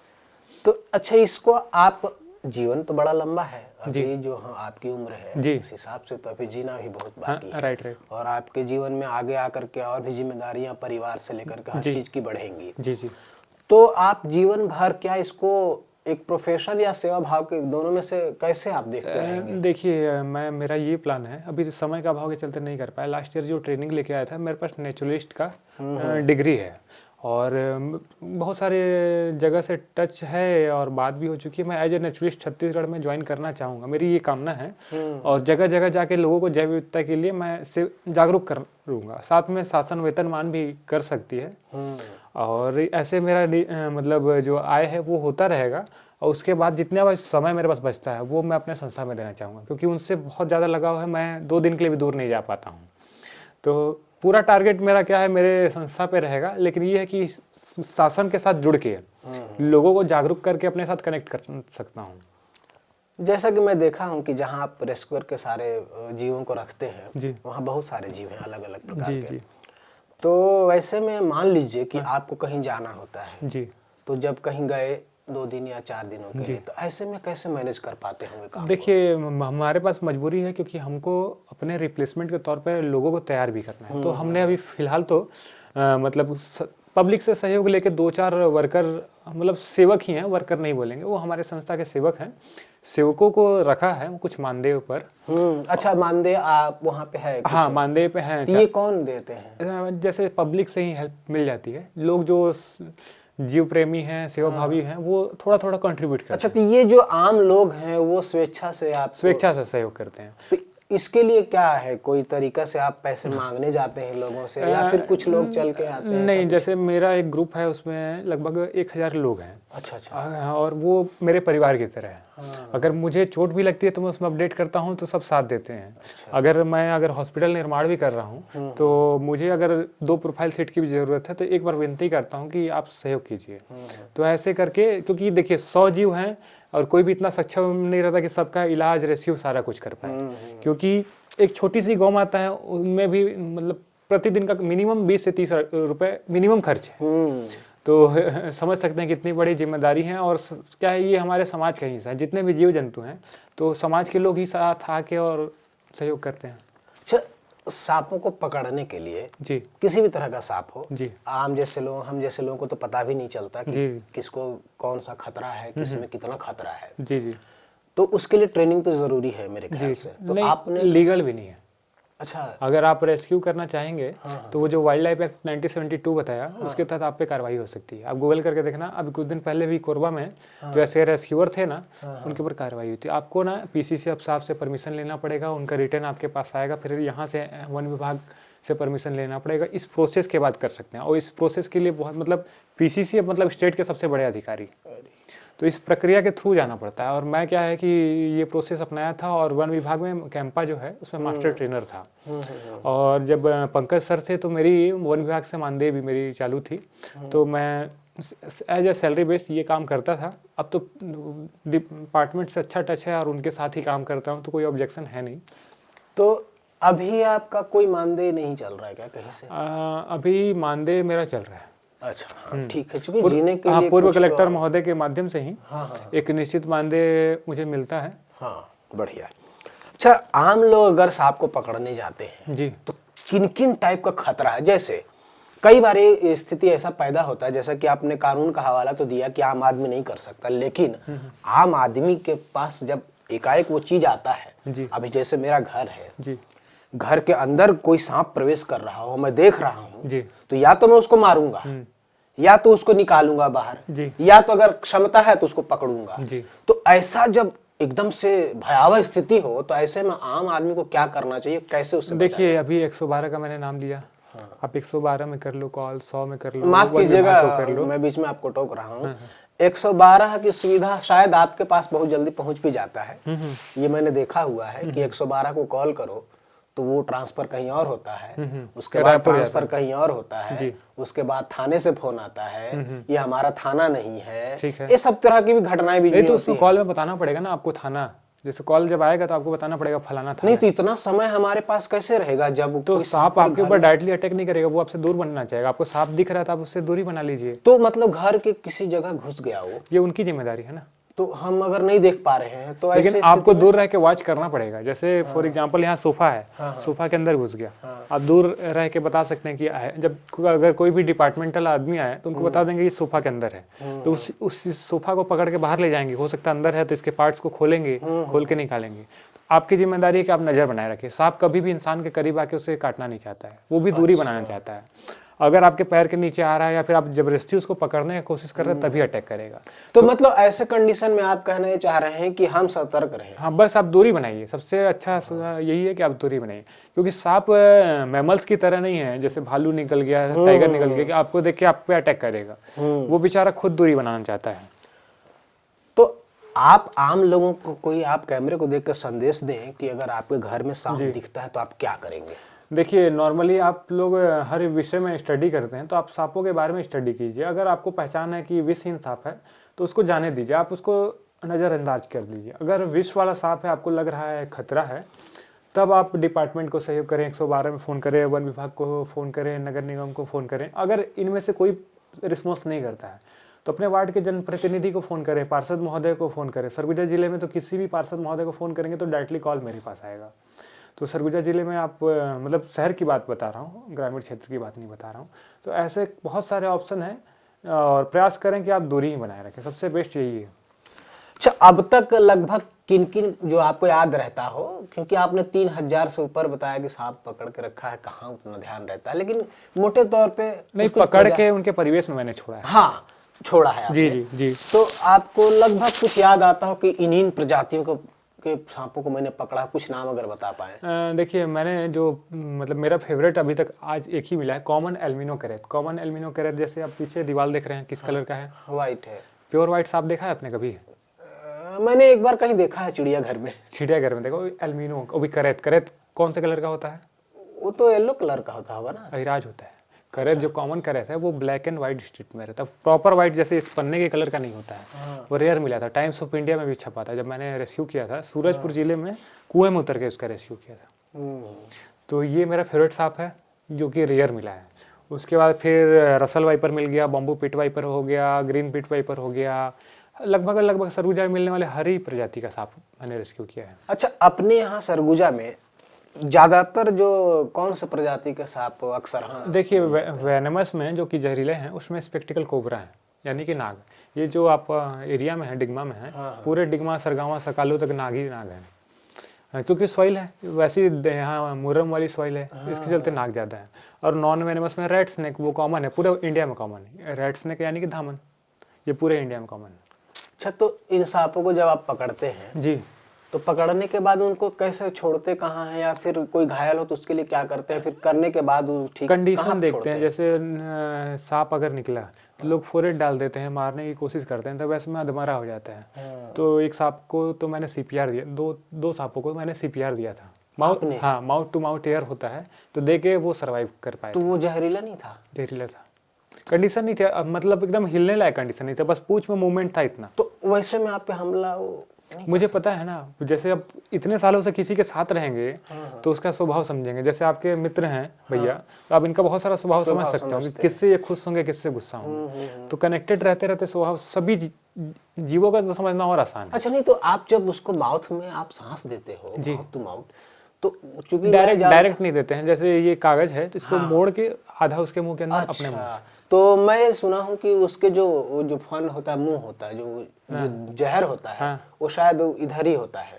तो अच्छा, इसको आप, जीवन तो बड़ा लंबा है अभी, जो आपकी उम्र है जी, उस हिसाब से तो अभी जीना भी बहुत बाकी है। राइट, और आपके जीवन में आगे आकर के और भी जिम्मेदारियां परिवार से लेकर के हर चीज की बढ़ेंगी। जी जी। तो आप जीवन भर क्या इसको एक प्रोफेशन या सेवा भाव के दोनों में से कैसे आप देखते हैं? देखिए मेरा ये प्लान है, अभी समय का अभाव के चलते नहीं कर पाया। लास्ट ईयर जो ट्रेनिंग लेके आया था, मेरे पास नेचुरलिस्ट का डिग्री है और बहुत सारे जगह से टच है और बात भी हो चुकी है। मैं एज ए नेचुरलिस्ट छत्तीसगढ़ में ज्वाइन करना चाहूँगा, मेरी ये कामना है। और जगह जगह जाके लोगों को जैव विविधता के लिए मैं से जागरूक करूँगा। साथ में शासन वेतनमान भी कर सकती है और ऐसे मेरा मतलब जो आय है वो होता रहेगा। और उसके बाद जितना समय मेरे पास बचता है वो मैं अपने संस्था में देना चाहूँगा, क्योंकि उनसे बहुत ज़्यादा लगाव है। मैं 2 दिन के लिए भी दूर नहीं जा पाता हूँ। तो पूरा टारगेट मेरा क्या है, मेरे संस्था पे रहेगा, लेकिन ये है कि शासन के साथ जुड़ के लोगों को जागरूक करके अपने साथ कनेक्ट कर सकता हूँ। जैसा कि मैं देखा हूँ कि जहाँ आप रेस्क्यूअर के सारे जीवों को रखते हैं जी वहाँ बहुत सारे जीव हैं अलग अलग प्रकार जी के। जी तो वैसे में मान लीजिए कि आपको कहीं जाना होता है, जी। तो जब कहीं गए 2 दिन या 4 दिनों के लिए, तो ऐसे में कैसे मैनेज कर पाते होंगे काम को? देखिए हमारे पास मजबूरी है, क्योंकि हमको अपने रिप्लेसमेंट के तौर पर लोगों को तैयार भी करना है। तो हमने अभी फिलहाल तो मतलब पब्लिक से सहयोग लेके 2-4 वर्कर, मतलब सेवक ही हैं, वर्कर नहीं बोलेंगे, वो हमारे संस्था के सेवक हैं, सेवकों को रखा है कुछ मानदेय पर। अच्छा, मानदेय आप वहाँ पे है कुछ? हाँ, मानदेय पे हैं। तो ये कौन देते हैं? जैसे पब्लिक से ही हेल्प मिल जाती है। लोग जो जीव प्रेमी हैं, सेवा भावी हैं, वो थोड़ा थोड़ा कंट्रीब्यूट करते अच्छा, तो ये जो आम लोग हैं वो स्वेच्छा से आप स्वेच्छा से सहयोग करते हैं। तो इसके लिए क्या है, कोई तरीका से आप पैसे मांगने जाते हैं लोगों से, या फिर कुछ लोग चल के आते हैं? नहीं, जैसे मेरा एक ग्रुप है, उसमें लगभग 1000 लोग हैं। अच्छा अच्छा। और वो मेरे परिवार की तरह है। अगर मुझे चोट भी लगती है तो मैं उसमें अपडेट करता हूँ, तो सब साथ देते हैं। अगर हॉस्पिटल निर्माण भी कर रहा हूँ तो मुझे अगर 2 प्रोफाइल सीट की भी ज़रूरत है तो एक बार विनती करता हूँ कि आप सहयोग कीजिए। तो ऐसे करके, क्योंकि देखिए 100 जीव हैं और कोई भी इतना सक्षम नहीं रहता कि सबका इलाज, रेस्क्यू सारा कुछ कर पाए, क्योंकि एक छोटी सी गौ माता है, उनमें भी मतलब प्रतिदिन का मिनिमम 20 से 30 रुपए मिनिमम खर्च है। तो समझ सकते हैं कितनी बड़ी जिम्मेदारी है। और क्या है, ये हमारे समाज का हिस्सा है। जितने भी जीव जंतु हैं तो समाज के लोग ही साथ आके और सहयोग करते हैं। अच्छा, सांपों को पकड़ने के लिए जी, किसी भी तरह का सांप हो, जी, आम जैसे लोग, हम जैसे लोगों को तो पता भी नहीं चलता कि जी, किसको कौन सा खतरा है, किसमें कितना खतरा है। जी, जी, तो उसके लिए ट्रेनिंग तो जरूरी है मेरे ख्याल से। तो नहीं, आपने लीगल भी नहीं है। अच्छा, अगर आप रेस्क्यू करना चाहेंगे तो वो जो वाइल्ड लाइफ एक्ट 1972 बताया, उसके तहत आप पे कार्रवाई हो सकती है। आप गूगल करके देखना, अभी कुछ दिन पहले भी कोरबा में जो ऐसे रेस्क्यूअर थे ना, उनके ऊपर कार्रवाई हुई थी। आपको ना पीसीसी साहब से परमिशन लेना पड़ेगा, उनका रिटर्न आपके पास आएगा, फिर यहाँ से वन विभाग से परमिशन लेना पड़ेगा। इस प्रोसेस के बाद कर सकते हैं। और इस प्रोसेस के लिए बहुत, मतलब पीसीसी मतलब स्टेट के सबसे बड़े अधिकारी, तो इस प्रक्रिया के थ्रू जाना पड़ता है। और मैं क्या है कि ये प्रोसेस अपनाया था, और वन विभाग में कैंपा जो है उसमें मास्टर ट्रेनर था। और जब पंकज सर थे तो मेरी वन विभाग से मानदेय भी मेरी चालू थी, तो मैं एज ए सैलरी बेस्ड ये काम करता था। अब तो डिपार्टमेंट से अच्छा टच है और उनके साथ ही काम करता हूँ, तो कोई ऑब्जेक्शन है नहीं। तो अभी आपका कोई मानदेय नहीं चल रहा है क्या कहीं से? अभी मानदेय मेरा चल रहा है। अच्छा, हाँ, ठीक है, चूंकि जीने के लिए पूर्व कुछ तो- कलेक्टर महोदय के माध्यम से ही हाँ, एक निश्चित मानदेय मुझे मिलता है। हाँ, बढ़िया। अच्छा, आम लोग अगर सांप को पकड़ने जाते हैं जी, तो किन किन टाइप का खतरा है? जैसे कई बार ये स्थिति ऐसा पैदा होता है, जैसा कि आपने कानून का हवाला तो दिया कि आम आदमी नहीं कर सकता, लेकिन आम आदमी के पास जब एकाएक वो चीज आता है, जी, अभी जैसे मेरा घर है, जी, घर के अंदर कोई सांप प्रवेश कर रहा हो, मैं देख रहा हूँ, जी, तो या तो मैं उसको मारूंगा, या तो उसको निकालूंगा बाहर, जी, या तो अगर क्षमता है तो उसको पकड़ूंगा। जी। तो ऐसा जब एकदम से भयावह स्थिति हो, तो ऐसे में आम आदमी को क्या करना चाहिए, कैसे उससे देखिए अभी 112 का मैंने नाम लिया। आप 112 में कर लो कॉल, 100 में कर लो, माफ वन कीजिएगा, विभाग को कर लो। मैं बीच में आपको टोक रहा हूँ। 112 की सुविधा शायद आपके पास बहुत जल्दी पहुंच भी जाता है। ये मैंने देखा हुआ है कि 112 को कॉल करो तो वो ट्रांसफर कहीं और होता है, उसके बाद ट्रांसफर कहीं और होता है, उसके बाद थाने से फोन आता है, ये हमारा थाना नहीं है। ठीक है। ये सब तरह की भी घटनाएं भी नहीं तो होती उसमें हैं। कॉल में बताना पड़ेगा ना आपको थाना, जैसे कॉल जब आएगा तो आपको बताना पड़ेगा फलाना थाना। नहीं तो इतना समय हमारे पास कैसे रहेगा जब तो कोई सांप आपके ऊपर डायरेक्टली अटैक नहीं करेगा, वो आपसे दूर बनना चाहेगा। आपको सांप दिख रहा था, आप उससे दूरी बना लीजिए। तो मतलब घर के किसी जगह घुस गया हो, ये उनकी जिम्मेदारी है ना। तो हम अगर नहीं देख पा रहे हैं तो लेकिन ऐसे आपको दूर रह के वॉच करना पड़ेगा। जैसे फॉर एग्जांपल यहाँ सोफा है, सोफा के अंदर घुस गया, आप दूर रह के बता सकते हैं कि जब अगर कोई भी डिपार्टमेंटल आदमी आए तो उनको बता देंगे ये सोफा के अंदर है, तो उस सोफा को पकड़ के बाहर ले जाएंगे। हो सकता है अंदर है तो इसके पार्ट्स को खोलेंगे, खोल के निकालेंगे। आपकी जिम्मेदारी है कि आप नजर बनाए रखिए। सांप कभी भी इंसान के करीब आके उसे काटना नहीं चाहता है, वो भी दूरी बनाना चाहता है। अगर आपके पैर के नीचे आ रहा है या फिर आप जबरदस्ती उसको पकड़ने की कोशिश कर रहे हैं तभी अटैक करेगा। तो मतलब ऐसे कंडीशन में आप कहना ये चाह रहे हैं कि हम सतर्क रहें। हाँ, बस आप दूरी बनाइए, सबसे अच्छा यही है कि आप दूरी बनाइए, क्योंकि सांप मैमल्स की तरह नहीं है, जैसे भालू निकल गया, टाइगर निकल गया कि आपको देख के आप पे अटैक करेगा। वो बेचारा खुद दूरी बनाना चाहता है। तो आप आम लोगों को कोई आप कैमरे को देखकर संदेश दें कि अगर आपके घर में सांप दिखता है तो आप क्या करेंगे? देखिए, नॉर्मली आप लोग हर विषय में स्टडी करते हैं, तो आप सांपों के बारे में स्टडी कीजिए। अगर आपको पहचान है कि विषहीन सांप है तो उसको जाने दीजिए, आप उसको नज़रअंदाज कर दीजिए। अगर विष वाला सांप है, आपको लग रहा है खतरा है, तब आप डिपार्टमेंट को सहयोग करें, 112 में फ़ोन करें, वन विभाग को फ़ोन करें, नगर निगम को फ़ोन करें। अगर इनमें से कोई रिस्पॉन्स नहीं करता है तो अपने वार्ड के जनप्रतिनिधि को फ़ोन करें, पार्षद महोदय को फ़ोन करें। सरगुजा जिले में तो किसी भी पार्षद महोदय को फ़ोन करेंगे तो डायरेक्टली कॉल मेरे पास आएगा। तो सरगुजा जिले में आप मतलब शहर की बात बता रहा हूँ, ग्रामीण क्षेत्र की बात नहीं बता रहा हूँ। तो ऐसे बहुत सारे ऑप्शन हैं और प्रयास करें कि आप दूरी ही बनाए रखें, सबसे बेस्ट यही है। अच्छा, अब तक लगभग किन किन जो आपको याद रहता हो, क्योंकि आपने 3000 से ऊपर बताया कि सांप पकड़ के रखा है, कहाँ उतना ध्यान रहता है, लेकिन मोटे तौर पे नहीं, पकड़ के उनके परिवेश में मैंने छोड़ा है। हाँ, छोड़ा है जी आपने। जी जी। तो आपको लगभग कुछ याद आता हो कि इन्हीं प्रजातियों को के सांपों को मैंने पकड़ा, कुछ नाम अगर बता पाए? देखिए, मैंने जो मतलब मेरा फेवरेट अभी तक आज एक ही मिला है, कॉमन एल्मिनो कैरेट। कॉमन एल्मिनो कैरेट, जैसे आप पीछे दीवार देख रहे हैं, किस कलर का है? व्हाइट है। प्योर व्हाइट सांप देखा है आपने कभी? मैंने एक बार कहीं देखा है चिड़ियाघर में। चिड़ियाघर में देखो, एल्मिनो, वो भी कैरेट। कैरेट कौन से कलर का होता है? वो तो येलो कलर का होता होगा ना? अहिराज होता है। कैरेट जो कॉमन कैरेट है वो ब्लैक एंड व्हाइट स्ट्रिप में रहता है, प्रॉपर व्हाइट जैसे इस पन्ने के कलर का नहीं होता है। वो रेयर मिला था, टाइम्स ऑफ इंडिया में भी छपा था जब मैंने रेस्क्यू किया था। सूरजपुर जिले में कुएं में उतर के उसका रेस्क्यू किया था। तो ये मेरा फेवरेट सांप है जो कि रेयर मिला है। उसके बाद फिर रसल वाइपर मिल गया, बॉम्बू पिट वाइपर हो गया, ग्रीन पिट वाइपर हो गया। लगभग सरगुजा में मिलने वाले हर ही प्रजाति का सांप मैंने रेस्क्यू किया है। अच्छा, अपने यहाँ सरगुजा में ज्यादातर जो कौन सा प्रजाति के सांप अक्सर? हाँ, देखिए, वेनमस में जो कि जहरीले हैं उसमें स्पेक्टिकल कोबरा है, यानी कि नाग। ये जो आप एरिया में है, डिगमा में है, पूरे डिगमा, सरगावा, सकालू तक नाग ही नाग है, क्योंकि सॉइल है वैसी, यहाँ मुरम वाली सॉइल है, इसके चलते नाग ज़्यादा है। और नॉन वेनमस में रेड स्नेक, वो कॉमन है, पूरे इंडिया में कॉमन है। रेड स्नेक यानी कि धामन, ये पूरे इंडिया में कॉमन है। अच्छा, तो इन सांपों को जब आप पकड़ते हैं जी, तो पकड़ने के बाद उनको कैसे छोड़ते कहाँ हैं, या फिर कोई घायल हो तो उसके लिए क्या करते हैं? फिर करने के बाद वो ठीक कंडीशन देखते हैं। जैसे सांप अगर निकला तो लोग फोरेट डाल देते हैं, मारने की कोशिश करते हैं, तो वैसे में अधमरा हो जाता है। तो एक सांप को तो मैंने सीपीआर दिया, दो सांपों को मैंने सीपीआर दिया था। हाँ, माउथ टू माउथ एयर होता है, तो दे के वो सर्वाइव कर पाए। तो वो जहरीला नहीं था? जहरीला था, कंडीशन नहीं था, मतलब एकदम हिलने लायक कंडीशन नहीं था, बस पूंछ में मूवमेंट था इतना। तो वैसे में आप पे हमला मुझे पता है ना, जैसे अब इतने सालों से किसी के साथ रहेंगे तो उसका स्वभाव समझेंगे। जैसे आपके मित्र हैं भैया, तो आप इनका बहुत सारा स्वभाव समझ सकते हो, किससे ये खुश होंगे, किससे गुस्सा होंगे। तो कनेक्टेड रहते रहते स्वभाव सभी जीवों का तो समझना और आसान है। अच्छा, नहीं तो आप जब उसको माउथ में आप सांस देते हो, माउथ टू माउथ, तो चूंकि डायरेक्ट नहीं देते हैं। जैसे ये कागज है तो इसको मोड़ के आधा उसके मुंह के अंदर, अपने मुंह। तो मैं सुना हूँ कि उसके जो फन होता है, मुंह होता है, जो जहर होता है, वो शायद इधर ही होता है।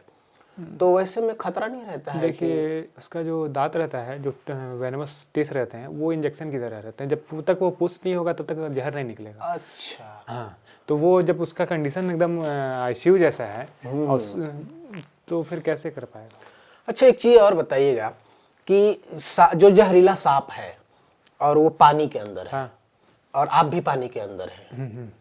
तो वैसे में खतरा नहीं रहता है? देखिए, उसका जो दांत रहता है, जो वेनमस टीथ रहते हैं, वो इंजेक्शन की तरह रहते हैं। जब तक वो पुश नहीं होगा तब तक जहर नहीं निकलेगा। अच्छा। हाँ, तो वो जब उसका कंडीशन एकदम आईसीयू जैसा है तो फिर कैसे कर पाएगा? अच्छा, एक चीज और बताइएगा कि जो जहरीला सांप है और वो पानी के अंदर है, और आप भी पानी के अंदर हैं,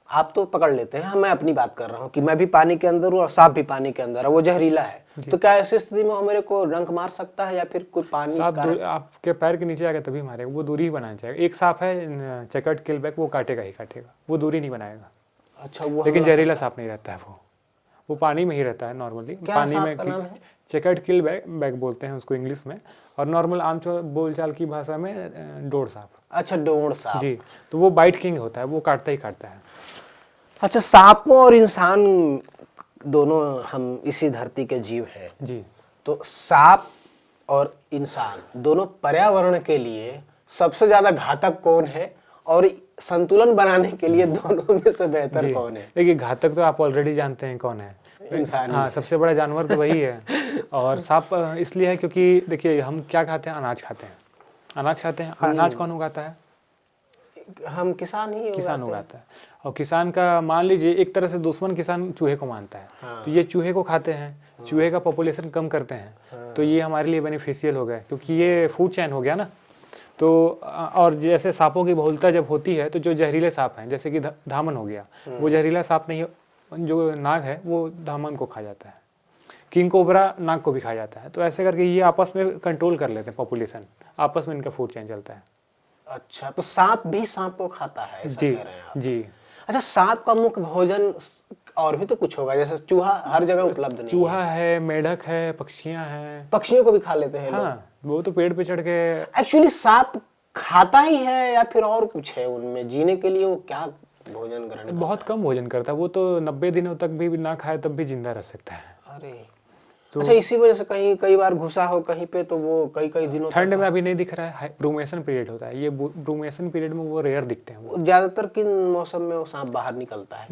आप तो पकड़ लेते हैं, मैं अपनी बात कर रहा हूँ कि मैं भी पानी के अंदर हूँ और सांप भी पानी के अंदर है, वो जहरीला है, तो क्या ऐसी स्थिति में वो मेरे को डंक मार सकता है, या फिर कोई पानी आपके पैर के नीचे आएगा तभी मारेगा? वो दूरी ही बनाना चाहिए। एक सांप है चेकर्ड किलबैक, वो काटेगा ही काटेगा, वो दूरी नहीं बनाएगा। अच्छा, वो लेकिन जहरीला सांप नहीं रहता है, वो पानी में ही रहता है नॉर्मली। पानी में चेकर्ड किलबैक बोलते हैं उसको इंग्लिश में, और नॉर्मल आम बोलचाल की भाषा में डोड़ सांप। अच्छा, डोड़ सांप जी, तो वो बाइट किंग होता है, वो काटता ही काटता है। अच्छा, सांपों और इंसान दोनों हम इसी धरती के जीव हैं जी। तो सांप और इंसान दोनों पर्यावरण के लिए सबसे ज्यादा घातक कौन है, और संतुलन बनाने के लिए दोनों में से बेहतर कौन है? देखिए, घातक तो आप ऑलरेडी जानते हैं कौन है, इंसान। हाँ, सबसे बड़ा जानवर तो वही है। और सांप इसलिए है क्योंकि देखिए, हम क्या खाते हैं? अनाज खाते हैं। अनाज कौन उगाता है? हम किसान ही किसान उगाते हैं। उगाता है। और किसान का मान लीजिए एक तरह से दुश्मन किसान चूहे को मानता है। हाँ। तो ये चूहे को खाते हैं, चूहे का पॉपुलेशन कम करते हैं, तो ये हमारे लिए बेनिफिशियल हो गया, क्योंकि ये फूड चैन हो गया ना। तो और जैसे सांपों की बहुलता जब होती है तो जो जहरीले सांप हैं, जैसे कि धामन हो गया, वो जहरीला सांप नहीं, जो नाग है वो धामन को खा जाता है। किंग कोबरा नाग को भी खा जाता है। तो ऐसे करके ये आपस में कंट्रोल कर लेते हैं पॉपुलेशन, आपस में इनका फूड चेन चलता है। अच्छा, तो सांप भी सांप को खाता है, ऐसा जी कह रहे हैं आप? जी। अच्छा, सांप का मुख्य भोजन और भी तो कुछ होगा, जैसे चूहा हर जगह उपलब्ध नहीं चूहा है, मेढक है, पक्षियां हैं। पक्षियों को भी खा लेते हैं लोग? हाँ, वो तो पेड़ पे चढ़ के। एक्चुअली सांप खाता ही है या फिर और कुछ है उनमें जीने के लिए? वो क्या भोजन ग्रहण करता बहुत कम भोजन करता है वो, तो 90 दिनों तक भी ना खाए तब भी जिंदा रह सकता है। है? अरे तो अच्छा, इसी वजह से कहीं कई बार घुसा हो कहीं पे तो वो कई कई दिनों ठंड में अभी नहीं दिख रहा है, ब्रूमेशन पीरियड होता है, ये ब्रूमेशन पीरियड में वो रेयर दिखते हैं। वो ज्यादातर किन मौसम में वो सांप बाहर निकलता है?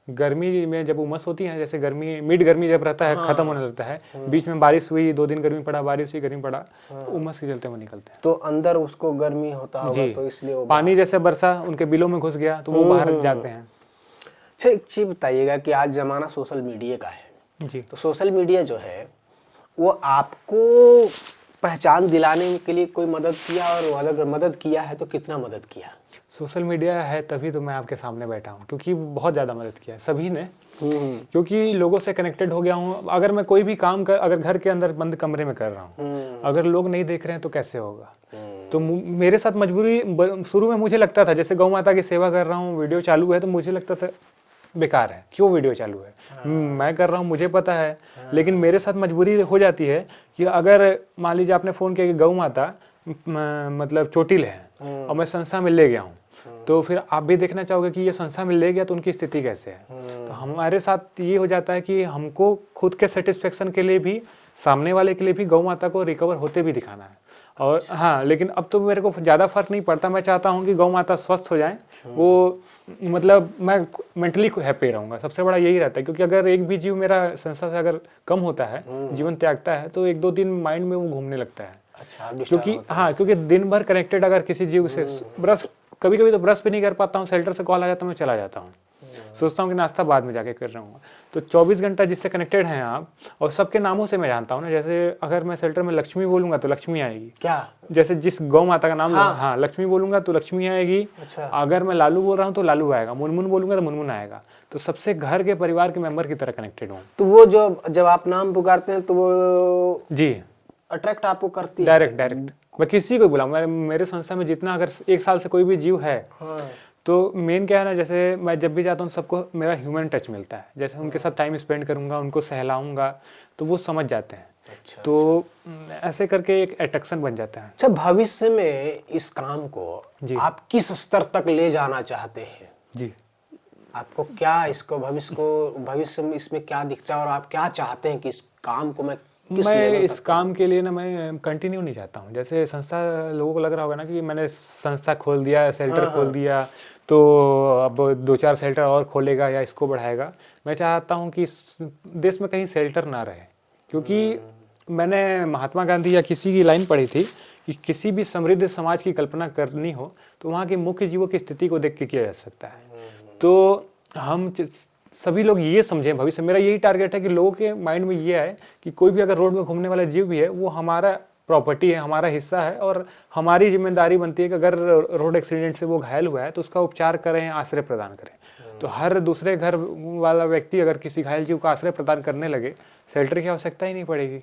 गर्मी में जब उमस होती है, जैसे गर्मी मिड गर्मी जब रहता है, खत्म होने लगता है, बीच में बारिश हुई, 2 दिन गर्मी पड़ा, बारिश हुई, गर्मी पड़ा, उमस के चलते वो निकलते हैं। तो अंदर उसको गर्मी होता होगा जी। तो इसलिए वो पानी जैसे बरसा उनके बिलों में घुस गया तो वो बाहर जाते हैं। अच्छा, एक चीज बताइएगा कि आज जमाना सोशल मीडिया का है, जी। तो सोशल मीडिया जो है वो आपको पहचान दिलाने के लिए कोई मदद किया, और अगर मदद किया है तो कितना मदद किया? सोशल मीडिया है तभी तो मैं आपके सामने बैठा हूँ, क्योंकि बहुत ज़्यादा मदद किया है सभी ने, क्योंकि लोगों से कनेक्टेड हो गया हूँ। अगर मैं कोई भी काम अगर घर के अंदर बंद कमरे में कर रहा हूँ, अगर लोग नहीं देख रहे हैं तो कैसे होगा? तो मेरे साथ मजबूरी, शुरू में मुझे लगता था, जैसे गौ माता की सेवा कर रहा हूँ, वीडियो चालू है, तो मुझे लगता था बेकार है, क्यों वीडियो चालू है, मैं कर रहा हूँ, मुझे पता है। लेकिन मेरे साथ मजबूरी हो जाती है कि अगर मान लीजिए आपने फ़ोन किया कि गौ माता मतलब चोटिल है और मैं संस्था में ले गया हूँ, तो फिर आप भी देखना चाहोगे कि ये संस्था में ले गया तो उनकी स्थिति कैसे है। तो हमारे साथ ये हो जाता है कि हमको खुद के सेटिस्फेक्शन के लिए भी, सामने वाले के लिए भी गौ माता को रिकवर होते भी दिखाना है। और हाँ, लेकिन अब तो मेरे को ज़्यादा फर्क नहीं पड़ता, मैं चाहता हूँ कि गौ माता स्वस्थ हो जाए, वो मतलब मैं मेंटली हैप्पी रहूँगा, सबसे बड़ा यही रहता है। क्योंकि अगर एक भी जीव मेरा संस्था से अगर कम होता है, जीवन त्यागता है, तो 1-2 दिन माइंड में वो घूमने लगता है। अच्छा, क्योंकि हाँ, क्योंकि दिन भर कनेक्टेड अगर किसी जीव से, ब्रश कभी कभी तो ब्रश भी नहीं कर पाता हूँ, शेल्टर से कॉल आ जाता है, मैं चला जाता हूँ, सोचता हूँ कि नाश्ता बाद में जाके कर रहा हूँ। तो 24 घंटा जिससे कनेक्टेड हैं आप, और सबके नामों से मैं जानता हूँ ना, जैसे अगर मैं शेल्टर में लक्ष्मी बोलूंगा तो लक्ष्मी आएगी। क्या? जैसे जिस गौ माता का नाम हाँ लक्ष्मी बोलूंगा तो लक्ष्मी आएगी। अच्छा। अगर मैं लालू बोल रहा हूँ तो लालू आएगा, मुनमुन बोलूंगा तो मुनमुन आएगा। तो सबसे घर के परिवार के मेंबर की तरह कनेक्टेड हूँ। तो वो जो जब आप नाम पुकारते हैं तो वो जी अट्रैक्ट आपको करती है? डायरेक्ट मैं किसी को बुलाऊं, मेरे संस्था में जितना अगर 1 साल से कोई भी जीव है, तो मेन क्या है ना, जैसे मैं जब भी जाता हूँ सबको मेरा ह्यूमन टच मिलता है, जैसे उनके साथ टाइम स्पेंड करूंगा, उनको सहलाऊंगा तो वो समझ जाते हैं। अच्छा, तो ऐसे करके एक अट्रैक्शन बन जाता है। अच्छा, भविष्य में इस काम को आप किस स्तर तक ले जाना चाहते हैं? जी, आपको क्या इसको भविष्य में इसमें क्या दिखता है, और आप क्या चाहते हैं कि इस काम को मैं इस काम के लिए ना मैं कंटिन्यू नहीं चाहता हूँ। जैसे संस्था, लोगों को लग रहा होगा ना कि मैंने संस्था खोल दिया, शेल्टर खोल दिया, तो अब 2-4 शेल्टर और खोलेगा या इसको बढ़ाएगा। मैं चाहता हूँ कि इस देश में कहीं शेल्टर ना रहे, क्योंकि मैंने महात्मा गांधी या किसी की लाइन पढ़ी थी कि किसी भी समृद्ध समाज की कल्पना करनी हो तो वहाँ के मुख्य जीवों की स्थिति को देख के किया जा सकता है। तो हम सभी लोग ये समझें, भविष्य मेरा यही टारगेट है कि लोगों के माइंड में ये है कि कोई भी अगर रोड में घूमने वाला जीव भी है, वो हमारा प्रॉपर्टी है, हमारा हिस्सा है, और हमारी जिम्मेदारी बनती है कि अगर रोड एक्सीडेंट से वो घायल हुआ है तो उसका उपचार करें, आश्रय प्रदान करें। तो हर दूसरे घर वाला व्यक्ति अगर किसी घायल जीव को आश्रय प्रदान करने लगे, शेल्टर की आवश्यकता ही नहीं पड़ेगी,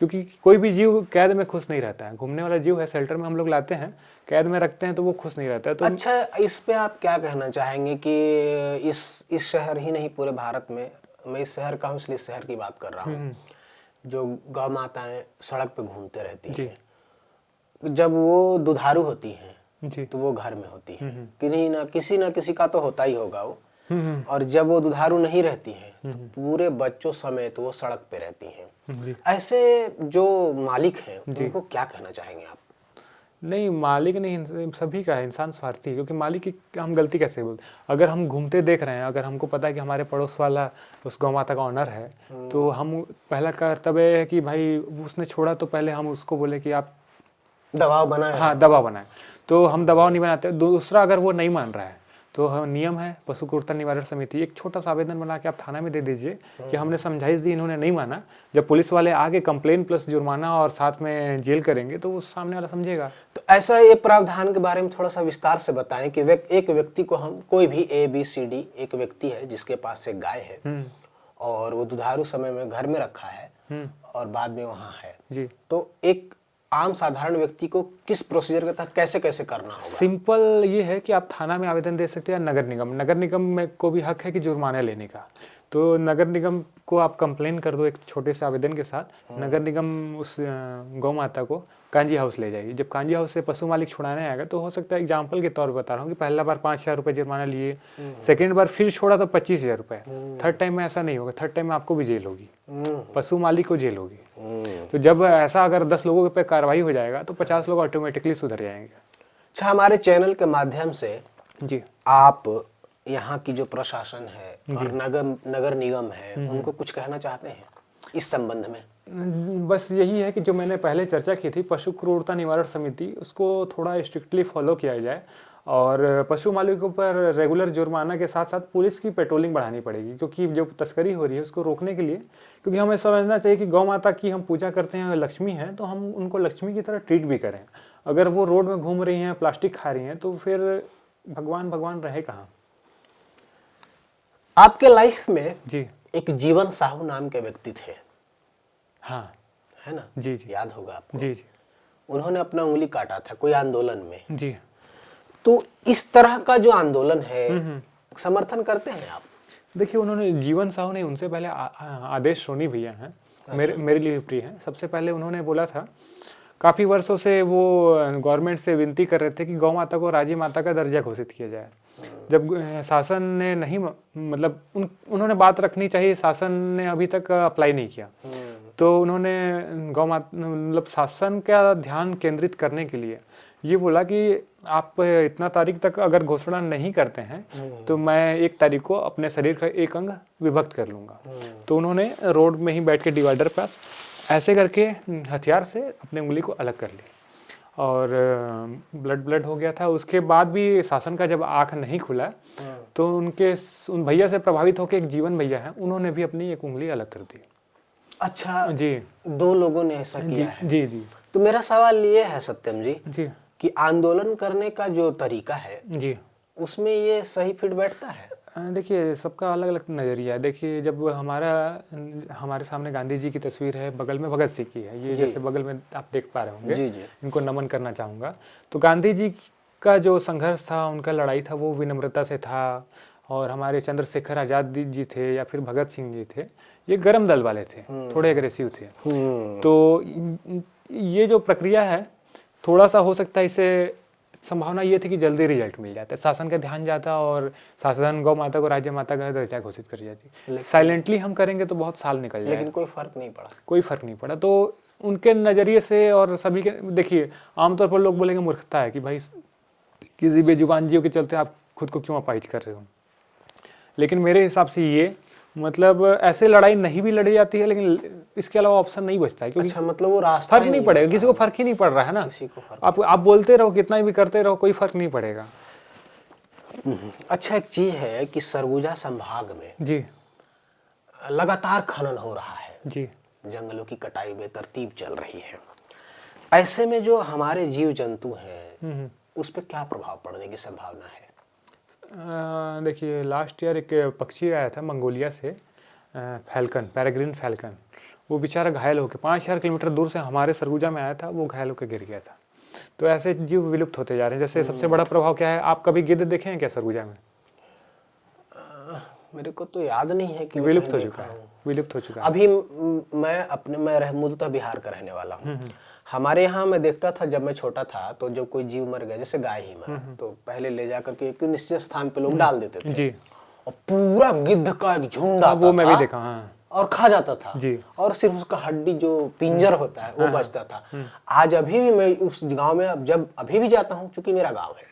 क्योंकि कोई भी जीव कैद में खुश नहीं रहता है। घूमने वाला जीव है, शेल्टर में हम लोग लाते हैं, कैद में रखते हैं तो वो खुश नहीं रहता है। तो अच्छा, इस पे आप क्या कहना चाहेंगे कि इस शहर ही नहीं, पूरे भारत में, मैं इस शहर का हूँ इसलिए शहर की बात कर रहा हूँ, जो गौ माताएं सड़क पे घूमते रहती हैं, जब वो दुधारू होती हैं तो वो घर में होती हैं, किसी ना किसी का तो होता ही होगा वो, और जब वो दुधारू नहीं रहती हैं तो पूरे बच्चों समेत वो सड़क पे रहती हैं। ऐसे जो मालिक हैं उनको क्या कहना चाहेंगे आप? नहीं, मालिक नहीं, सभी का है, इंसान स्वार्थी है, क्योंकि मालिक की हम गलती कैसे बोलते? अगर हम घूमते देख रहे हैं, अगर हमको पता है कि हमारे पड़ोस वाला उस गौ माता का ऑनर है, तो हम पहला कर्तव्य है कि भाई उसने छोड़ा तो पहले हम उसको बोले कि आप दबाव बनाए। हाँ, दबाव बनाए। तो हम दबाव नहीं बनाते। दूसरा, अगर वो नहीं मान रहा है तो नियम है पशु क्रूरता निवारण समिति, एक छोटा सा आवेदन बना के आप थाना में दे दीजिए कि हमने समझाइश दी, इन्होंने नहीं माना। जब पुलिस वाले आगे कंप्लेन प्लस जुर्माना और साथ में जेल करेंगे तो वो सामने वाला समझेगा। तो ऐसा ये प्रावधान के बारे में थोड़ा सा विस्तार से बताएं कि एक व्यक्ति को हम कोई भी ABCD एक व्यक्ति है जिसके पास एक गाय है और वो दुधारू समय में घर में रखा है और बाद में वहाँ है जी, तो एक आम साधारण व्यक्ति को किस प्रोसीजर के तहत कैसे कैसे करना होगा? सिंपल ये है कि आप थाना में आवेदन दे सकते हैं, नगर निगम में को भी हक है कि जुर्माना लेने का। तो नगर निगम को आप कंप्लेन कर दो एक छोटे से आवेदन के साथ, नगर निगम उस गौ माता को कांजी हाउस ले जाएगी। जब कांजी हाउस से पशु मालिक छुड़ाने आएगा तो हो सकता है, एग्जाम्पल के तौर पर बता रहा हूँ कि पहला बार 5,000 रुपये जुर्माना लिए, सेकेंड बार फिर छोड़ा तो 25,000 रुपये, थर्ड टाइम में ऐसा नहीं होगा। थर्ड टाइम में आपको भी जेल होगी, पशु मालिक को जेल होगी। तो जब ऐसा अगर 10 लोगों पे कार्रवाई हो जाएगा तो 50 लोग ऑटोमेटिकली सुधर जाएंगे। अच्छा, हमारे चैनल के माध्यम से जी, आप यहाँ की जो प्रशासन है और नगर निगम है उनको कुछ कहना चाहते हैं इस संबंध में? बस यही है कि जो मैंने पहले चर्चा की थी पशु क्रूरता निवारण समिति, उसको थोड़ा स्ट्रिक्टली फॉलो किया जाए और पशु मालिकों पर रेगुलर जुर्माना के साथ साथ पुलिस की पेट्रोलिंग बढ़ानी पड़ेगी, क्योंकि जो तस्करी हो रही है उसको रोकने के लिए। क्योंकि हमें समझना चाहिए कि गौ माता की हम पूजा करते हैं, लक्ष्मी है, तो हम उनको लक्ष्मी की तरह ट्रीट भी करें। अगर वो रोड में घूम रही हैं, प्लास्टिक खा रही हैं, तो फिर भगवान रहे कहाँ? आपके लाइफ में जी, एक जीवन साहू नाम के व्यक्ति थे, हाँ, है ना? जी जी, याद होगा आपको? जी जी, उन्होंने अपना उंगली काटा था कोई आंदोलन में। जी। तो इस तरह का जो आंदोलन है समर्थन करते हैं आप? देखिए, उन्होंने जीवन साहू नहीं, उनसे पहले आदेश सोनी भैया हैं, मेरे लिए प्रिय हैं। सबसे पहले उन्होंने बोला था, काफ़ी वर्षों से वो गवर्नमेंट से विनती कर रहे थे कि गौ माता को राज्य माता का दर्जा घोषित किया जाए। जब शासन ने नहीं, मतलब उन्होंने बात रखनी चाहिए, शासन ने अभी तक अप्लाई नहीं किया। तो उन्होंने गौ माता, मतलब शासन का ध्यान केंद्रित करने के लिए ये बोला कि आप इतना तारीख तक अगर घोषणा नहीं करते हैं तो मैं 1 तारीख को अपने शरीर का एक अंग विभक्त कर लूँगा। तो उन्होंने रोड में ही बैठ के डिवाइडर पास ऐसे करके हथियार से अपने उंगली को अलग कर ली और ब्लड हो गया था। उसके बाद भी शासन का जब आँख नहीं खुला तो उन भैया से प्रभावित होकर एक जीवन भैया हैं, उन्होंने भी अपनी एक उंगली अलग कर दी। अच्छा जी, 2 लोगों ने ऐसा किया है? जी जी। तो मेरा सवाल ये है सत्यम जी जी, कि आंदोलन करने का जो तरीका है जी, उसमें ये सही फिट बैठता है? देखिए, सबका अलग अलग नज़रिया है। देखिए, जब हमारे सामने गांधी जी की तस्वीर है, बगल में भगत सिंह की है, ये जैसे बगल में आप देख पा रहे होंगे, जी जी, इनको नमन करना चाहूँगा। तो गांधी जी का जो संघर्ष था, उनका लड़ाई था, वो विनम्रता से था। और हमारे चंद्रशेखर आज़ाद जी थे या फिर भगत सिंह जी थे, ये गर्म दल वाले थे, थोड़े एग्रेसिव थे। तो ये जो प्रक्रिया है, थोड़ा सा हो सकता है इससे संभावना ये थी कि जल्दी रिजल्ट मिल जाता, शासन का ध्यान जाता और शासन गौ माता को राज्य माता का दर्जा घोषित कर जाती। साइलेंटली हम करेंगे तो बहुत साल निकल जाए, लेकिन कोई फर्क नहीं पड़ा। कोई फर्क नहीं पड़ा। तो उनके नज़रिए से और सभी के, देखिए, आमतौर पर लोग बोलेंगे मूर्खता है कि भाई किसी बेजुबान जीव के चलते आप खुद को क्यों अपाहिज कर रहे हो। लेकिन मेरे हिसाब से ये, मतलब ऐसे लड़ाई नहीं भी लड़ी जाती है, लेकिन इसके अलावा ऑप्शन नहीं बचता है, क्योंकि अच्छा, मतलब वो रास्ता फर्क नहीं पड़ेगा, किसी को फर्क ही नहीं पड़ रहा है ना। किसी को फर्क आप बोलते रहो, कितना भी करते रहो, कोई फर्क नहीं पड़ेगा। अच्छा, एक चीज है कि सरगुजा संभाग में जी, लगातार खनन हो रहा है, जी, जंगलों की कटाई बेतरतीब चल रही है। ऐसे में जो हमारे जीव जंतु हैं उस पर क्या प्रभाव पड़ने की संभावना है? देखिए, लास्ट ईयर एक पक्षी आया था मंगोलिया से, फैल्कन, पेरेग्रीन फैल्कन। वो बेचारा घायल होकर 5,000 किलोमीटर दूर से हमारे सरगुजा में आया था, वो घायल होकर गिर गया था। तो ऐसे जीव विलुप्त होते जा रहे हैं। जैसे सबसे बड़ा प्रभाव क्या है, आप कभी गिद्ध देखे हैं क्या सरगुजा में? मेरे को तो याद नहीं है कि विलुप्त हो चुका है, विलुप्त हो चुका है। अभी मैं मूलतः बिहार का रहने वाला हूँ। हमारे यहाँ मैं देखता था जब मैं छोटा था, तो जब कोई जीव मर गया, जैसे गाय ही मरा, तो पहले ले जाकर के एक निश्चित स्थान पे लोग डाल देते थे जी, और पूरा गिद्ध का एक झुंड आता वो मैं भी था देखा, हाँ, और खा जाता था जी। और सिर्फ उसका हड्डी जो पिंजर होता है वो बचता था। आज अभी भी मैं उस गांव में जब अभी भी जाता हूँ, चूंकि मेरा गांव है,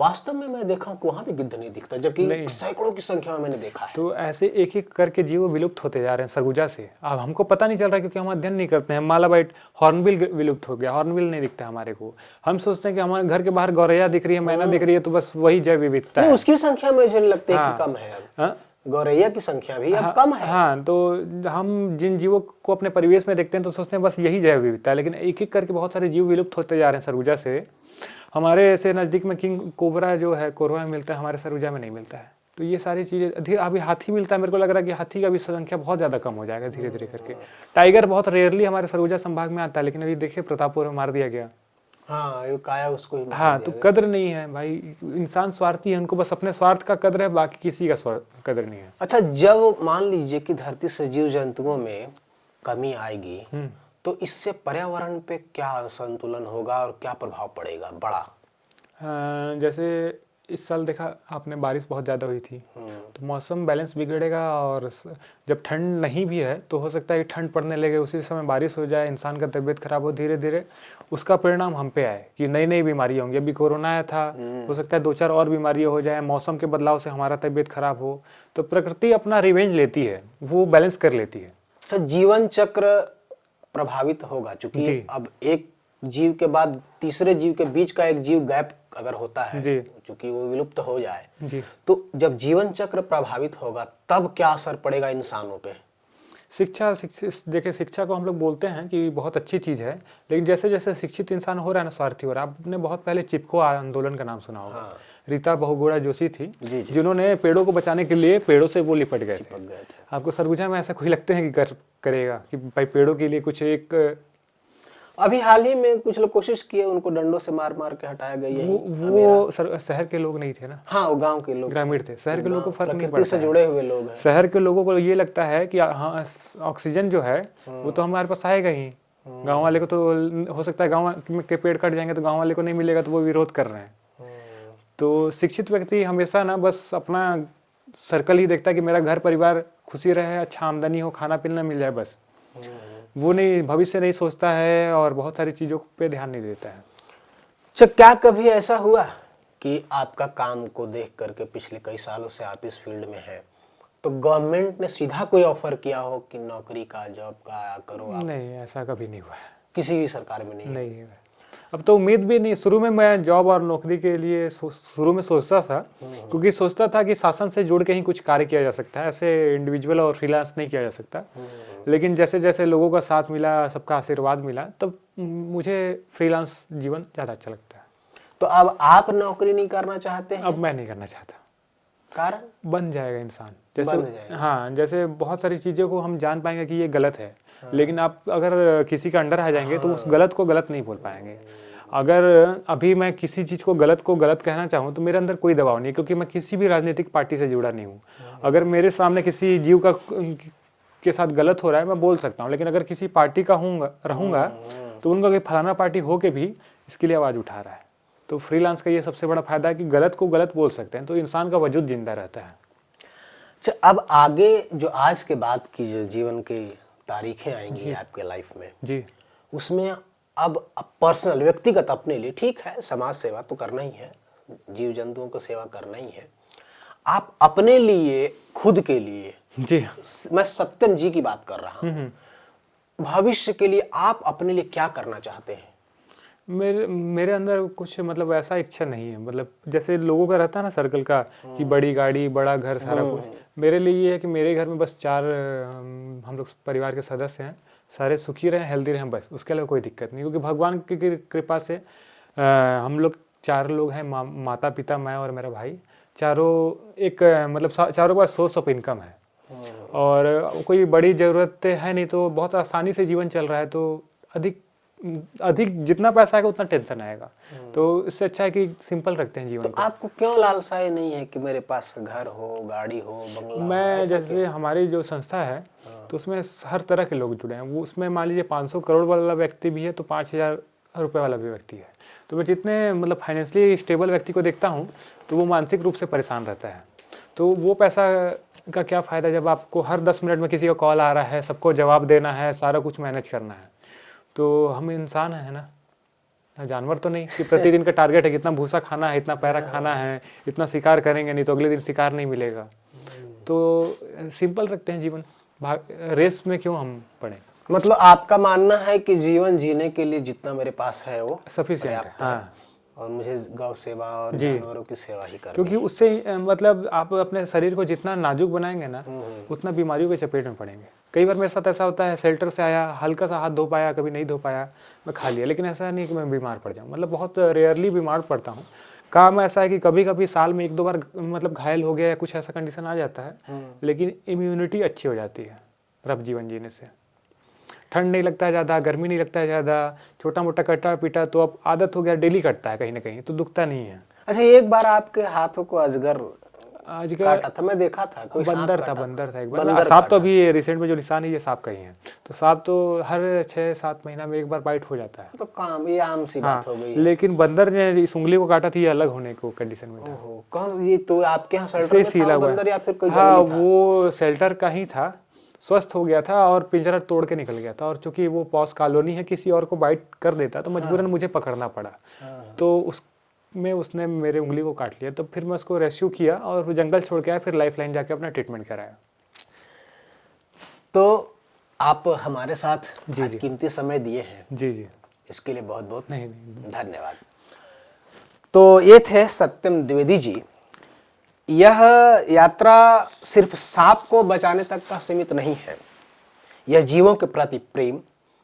वास्तव में मैं देखा हूँ कि वहां भी गिद्ध नहीं दिखता, जबकि सैकड़ों की संख्या में मैंने देखा है। तो ऐसे एक एक करके जीव विलुप्त होते जा रहे हैं सरगुजा से। अब हमको पता नहीं चल रहा क्योंकि हम अध्ययन नहीं करते हैं। मालाबाइट, हॉर्नबिल विलुप्त हो गया, हॉर्नबिल नहीं दिखता हमारे को। हम सोचते हैं कि हमारे घर के बाहर गौरैया दिख रही है, मैना दिख रही है, तो बस वही जैव विविधता है। उसकी संख्या मुझे लगता है कि कम है अब। गौरैया की संख्या भी अब कम है। हाँ, तो हम जिन जीवों को अपने परिवेश में देखते हैं तो सोचते हैं बस यही जैव विविधता है, लेकिन एक एक करके बहुत सारे जीव विलुप्त होते जा रहे हैं सरगुजा से। हमारे ऐसे नज़दीक में किंग कोबरा जो है कोरवा में मिलता है, हमारे सरगुजा में नहीं मिलता है। तो ये सारी चीज़ें, अभी हाथी मिलता है, मेरे को लग रहा है कि हाथी का भी संख्या बहुत ज़्यादा कम हो जाएगा धीरे धीरे करके। टाइगर बहुत रेयरली हमारे सरगुजा संभाग में आता है, लेकिन अभी देखिए प्रतापपुर में मार दिया गया। हाँ, ये काया उसको ही हाँ, तो कद्र नहीं है भाई। इंसान स्वार्थी है, उनको बस अपने स्वार्थ का कद्र है, बाकी किसी का कद्र नहीं है। अच्छा, जब मान लीजिए कि धरती से जीव जंतुओं में कमी आएगी, तो इससे पर्यावरण पे क्या असंतुलन होगा और क्या प्रभाव पड़ेगा बड़ा? जैसे इस साल देखा आपने, बारिश बहुत ज़्यादा हुई थी, तो मौसम बैलेंस बिगड़ेगा। और जब ठंड नहीं भी है तो हो सकता है कि ठंड पड़ने लगे, उसी समय बारिश हो जाए, इंसान का तबीयत खराब हो, धीरे धीरे उसका परिणाम हम पे आए कि नई नई बीमारियाँ होंगी। अभी कोरोना आया था, हो सकता है 2-4 और बीमारियाँ हो जाए, मौसम के बदलाव से हमारा तबीयत खराब हो। तो प्रकृति अपना रिवेंज लेती है, वो बैलेंस कर लेती है। अच्छा, जीवन चक्र प्रभावित होगा, चूंकि अब एक जीव के बाद तीसरे जीव के बीच का एक जीव गैप अगर होता है, चूंकि वो विलुप्त हो जाए, तो जब जीवन चक्र प्रभावित होगा तब क्या असर पड़ेगा इंसानों पे? शिक्षा देखिए, शिक्षा को हम लोग बोलते हैं कि बहुत अच्छी चीज़ है, लेकिन जैसे जैसे शिक्षित इंसान हो रहा है ना, स्वार्थी हो रहा है। आपने बहुत पहले चिपको आंदोलन का नाम सुना होगा। रीता बहुगुणा जोशी थी, जिन्होंने पेड़ों को बचाने के लिए पेड़ों से वो लिपट गए थे। आपको सरगुजा में ऐसा कोई लगते हैं कि करेगा कि भाई पेड़ों के लिए कुछ एक? अभी हाल ही में कुछ लोग कोशिश किए, उनको डंडों से मार मार के हटाया गया। वो शहर के लोग नहीं थे ना। हाँ, वो गांव के लोग, ग्रामीण थे। शहर के लोगों को फर्क नहीं प्रकृति से जुड़े हुए लोग हैं। शहर के लोगों को ये लगता है कि हाँ, ऑक्सीजन जो है वो तो हमारे पास आएगा ही। गाँव वाले को तो हो सकता है गाँव के पेड़ कट जाएंगे तो गाँव वाले को नहीं मिलेगा, तो वो विरोध कर रहे हैं। तो शिक्षित व्यक्ति हमेशा ना बस अपना सर्कल ही देखता है कि मेरा घर परिवार खुशी रहे, अच्छा आमदनी हो, खाना पीना मिल जाए, बस। वो नहीं, भविष्य नहीं सोचता है और बहुत सारी चीज़ों पे ध्यान नहीं देता है। अच्छा, क्या कभी ऐसा हुआ कि आपका काम को देख करके पिछले कई सालों से आप इस फील्ड में हैं, तो गवर्नमेंट ने सीधा कोई ऑफर किया हो कि नौकरी का, जॉब का करो आप? नहीं, ऐसा कभी नहीं हुआ है। किसी भी सरकार में नहीं। अब तो उम्मीद भी नहीं। शुरू में मैं जॉब और नौकरी के लिए शुरू में सोचता था, क्योंकि सोचता था कि शासन से जुड़ के ही कुछ कार्य किया जा सकता है, ऐसे इंडिविजुअल और फ्रीलांस नहीं किया जा सकता। लेकिन जैसे जैसे लोगों का साथ मिला, सबका आशीर्वाद मिला, तब मुझे फ्रीलांस जीवन ज़्यादा अच्छा लगता है। तो अब आप नौकरी नहीं करना चाहते हैं? अब मैं नहीं करना चाहता। कारण? बन जाएगा इंसान, जैसे हाँ, जैसे बहुत सारी चीज़ों को हम जान पाएंगे कि ये गलत है, लेकिन आप अगर किसी का अंडर आ जाएंगे तो उस गलत को गलत नहीं बोल पाएंगे। अगर अभी मैं किसी चीज़ को गलत कहना चाहूँ तो मेरे अंदर कोई दबाव नहीं है, क्योंकि मैं किसी भी राजनीतिक पार्टी से जुड़ा नहीं हूँ। अगर मेरे सामने किसी जीव के साथ गलत हो रहा है, मैं बोल सकता हूँ, लेकिन अगर किसी पार्टी का रहूँगा तो उनका कोई फलाना पार्टी हो के भी इसके लिए आवाज़ उठा रहा है। तो फ्रीलांस का ये सबसे बड़ा फायदा है कि गलत को गलत बोल सकते हैं, तो इंसान का वजूद जिंदा रहता है। अच्छा, अब आगे जो आज के बाद की जो जीवन की तारीखें आएंगी आपके लाइफ में जी, उसमें अब पर्सनल, व्यक्तिगत अपने लिए, ठीक है समाज सेवा तो करना ही है, जीव जंतुओं को सेवा करना ही है, आप अपने लिए, खुद के लिए जी, मैं सत्यम जी की बात कर रहा हूँ, भविष्य के लिए आप अपने लिए क्या करना चाहते हैं? मेरे अंदर कुछ मतलब ऐसा इच्छा नहीं है। मतलब जैसे लोगों का रहता है ना सर्कल का कि बड़ी गाड़ी, बड़ा घर, सारा कुछ। मेरे लिए ये है कि मेरे घर में बस 4 हम लोग परिवार के सदस्य हैं, सारे सुखी रहें, हेल्दी रहें, बस। उसके अलावा कोई दिक्कत नहीं, क्योंकि भगवान की कृपा से हम लोग 4 लोग हैं, माता पिता, मैं और मेरा भाई। चारों एक मतलब चारों का सोर्स ऑफ इनकम है और कोई बड़ी ज़रूरत है नहीं, तो बहुत आसानी से जीवन चल रहा है। तो अधिक जितना पैसा आएगा उतना टेंशन आएगा, तो इससे अच्छा है कि सिंपल रखते हैं जीवन तो आपको क्यों लालसाएं नहीं है कि मेरे पास घर हो, गाड़ी हो, बंगला? मैं जैसे हमारी जो संस्था है तो उसमें हर तरह के लोग जुड़े हैं। वो उसमें मान लीजिए 500 करोड़ वाला व्यक्ति भी है तो 5000 रुपये वाला भी व्यक्ति है। तो मैं जितने मतलब फाइनेंशियली स्टेबल व्यक्ति को देखता हूँ तो वो मानसिक रूप से परेशान रहता है। तो वो पैसा का क्या फ़ायदा जब आपको हर 10 मिनट में किसी का कॉल आ रहा है, सबको जवाब देना है, सारा कुछ मैनेज करना है। तो हम इंसान हैं ना, जानवर तो नहीं कि प्रतिदिन का टारगेट है कि इतना भूसा खाना है, इतना पैरा खाना है, इतना शिकार करेंगे, नहीं तो अगले दिन शिकार नहीं मिलेगा। तो सिंपल रखते हैं जीवन, रेस में क्यों हम पड़े। मतलब आपका मानना है कि जीवन जीने के लिए जितना मेरे पास है वो सफिशिएंट है। पर्याप्त है। हाँ, और मुझे गौ सेवा और जानवरों की सेवा ही करनी क्योंकि उससे मतलब आप अपने शरीर को जितना नाजुक बनाएंगे ना, उतना बीमारियों के चपेट में पड़ेंगे। कई बार मेरे साथ ऐसा होता है, शेल्टर से आया, हल्का सा हाथ धो पाया, कभी नहीं धो पाया, मैं खा लिया, लेकिन ऐसा नहीं कि मैं बीमार पड़ जाऊँ, मतलब बहुत रेयरली बीमार पड़ता हूँ। काम ऐसा है कि कभी कभी साल में 1-2 बार मतलब घायल हो गया या कुछ ऐसा कंडीशन आ जाता है, लेकिन इम्यूनिटी अच्छी हो जाती है रफ जीवन जीने से। ठंड नहीं लगता है ज़्यादा, गर्मी नहीं लगता है ज़्यादा, छोटा मोटा कटा पीटा तो अब आदत हो गया, डेली कटता है कहीं ना कहीं, तो दुखता नहीं है। अच्छा, एक बार आपके हाथों को अजगर आज काटा था, मैं देखा था, कोई सांप बंदर काटा था, बंदर था एक बंदर बार। सांप तो काटा। अभी रिसेंट में जो निशान है ये सांप का ही है। तो सांप तो हर 6-7 महीना में एक बार बाइट हो जाता है। तो काम ये आम सी बात हो गई है। लेकिन बंदर ने इस उंगली को काटा थी, ये अलग होने को कंडीशन में था। ओहो, कौन ये तो आपके यहाँ शेल्टर से में सीला था हुआ बंदर या फिर कोई हाँ, जंगली था? वो शेल्टर का ही था, स्वस्थ हो गया था और पिंजरा तोड़ के निकल गया था। और चूंकि वो पॉस कॉलोनी है, किसी और को बाइट कर देता तो मजबूरन मुझे पकड़ना पड़ा। तो उसमें उसने मेरे उंगली को काट लिया, तो फिर मैं उसको रेस्क्यू किया और वो जंगल छोड़ के आया, फिर लाइफ लाइन जाके अपना ट्रीटमेंट कराया। तो आप हमारे साथ आज कीमती समय दिए हैं, जी जी, इसके लिए बहुत बहुत नहीं धन्यवाद। तो ये थे सत्यम द्विवेदी जी। यह यात्रा सिर्फ सांप को बचाने तक का सीमित नहीं है, यह जीवों के प्रति प्रेम,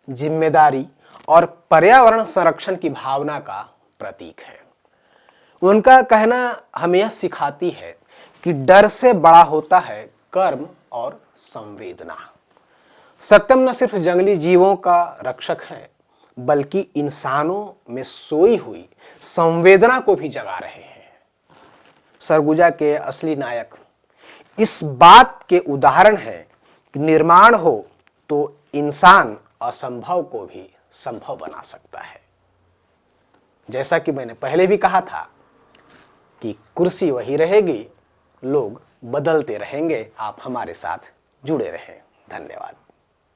जिम्मेदारी और पर्यावरण संरक्षण की भावना का प्रतीक है। उनका कहना हमें यह सिखाती है कि डर से बड़ा होता है कर्म और संवेदना। सत्यम न सिर्फ जंगली जीवों का रक्षक है, बल्कि इंसानों में सोई हुई संवेदना को भी जगा रहे हैं। सरगुजा के असली नायक इस बात के उदाहरण है कि निर्माण हो तो इंसान असंभव को भी संभव बना सकता है। जैसा कि मैंने पहले भी कहा था कि कुर्सी वही रहेगी, लोग बदलते रहेंगे। आप हमारे साथ जुड़े रहें। धन्यवाद।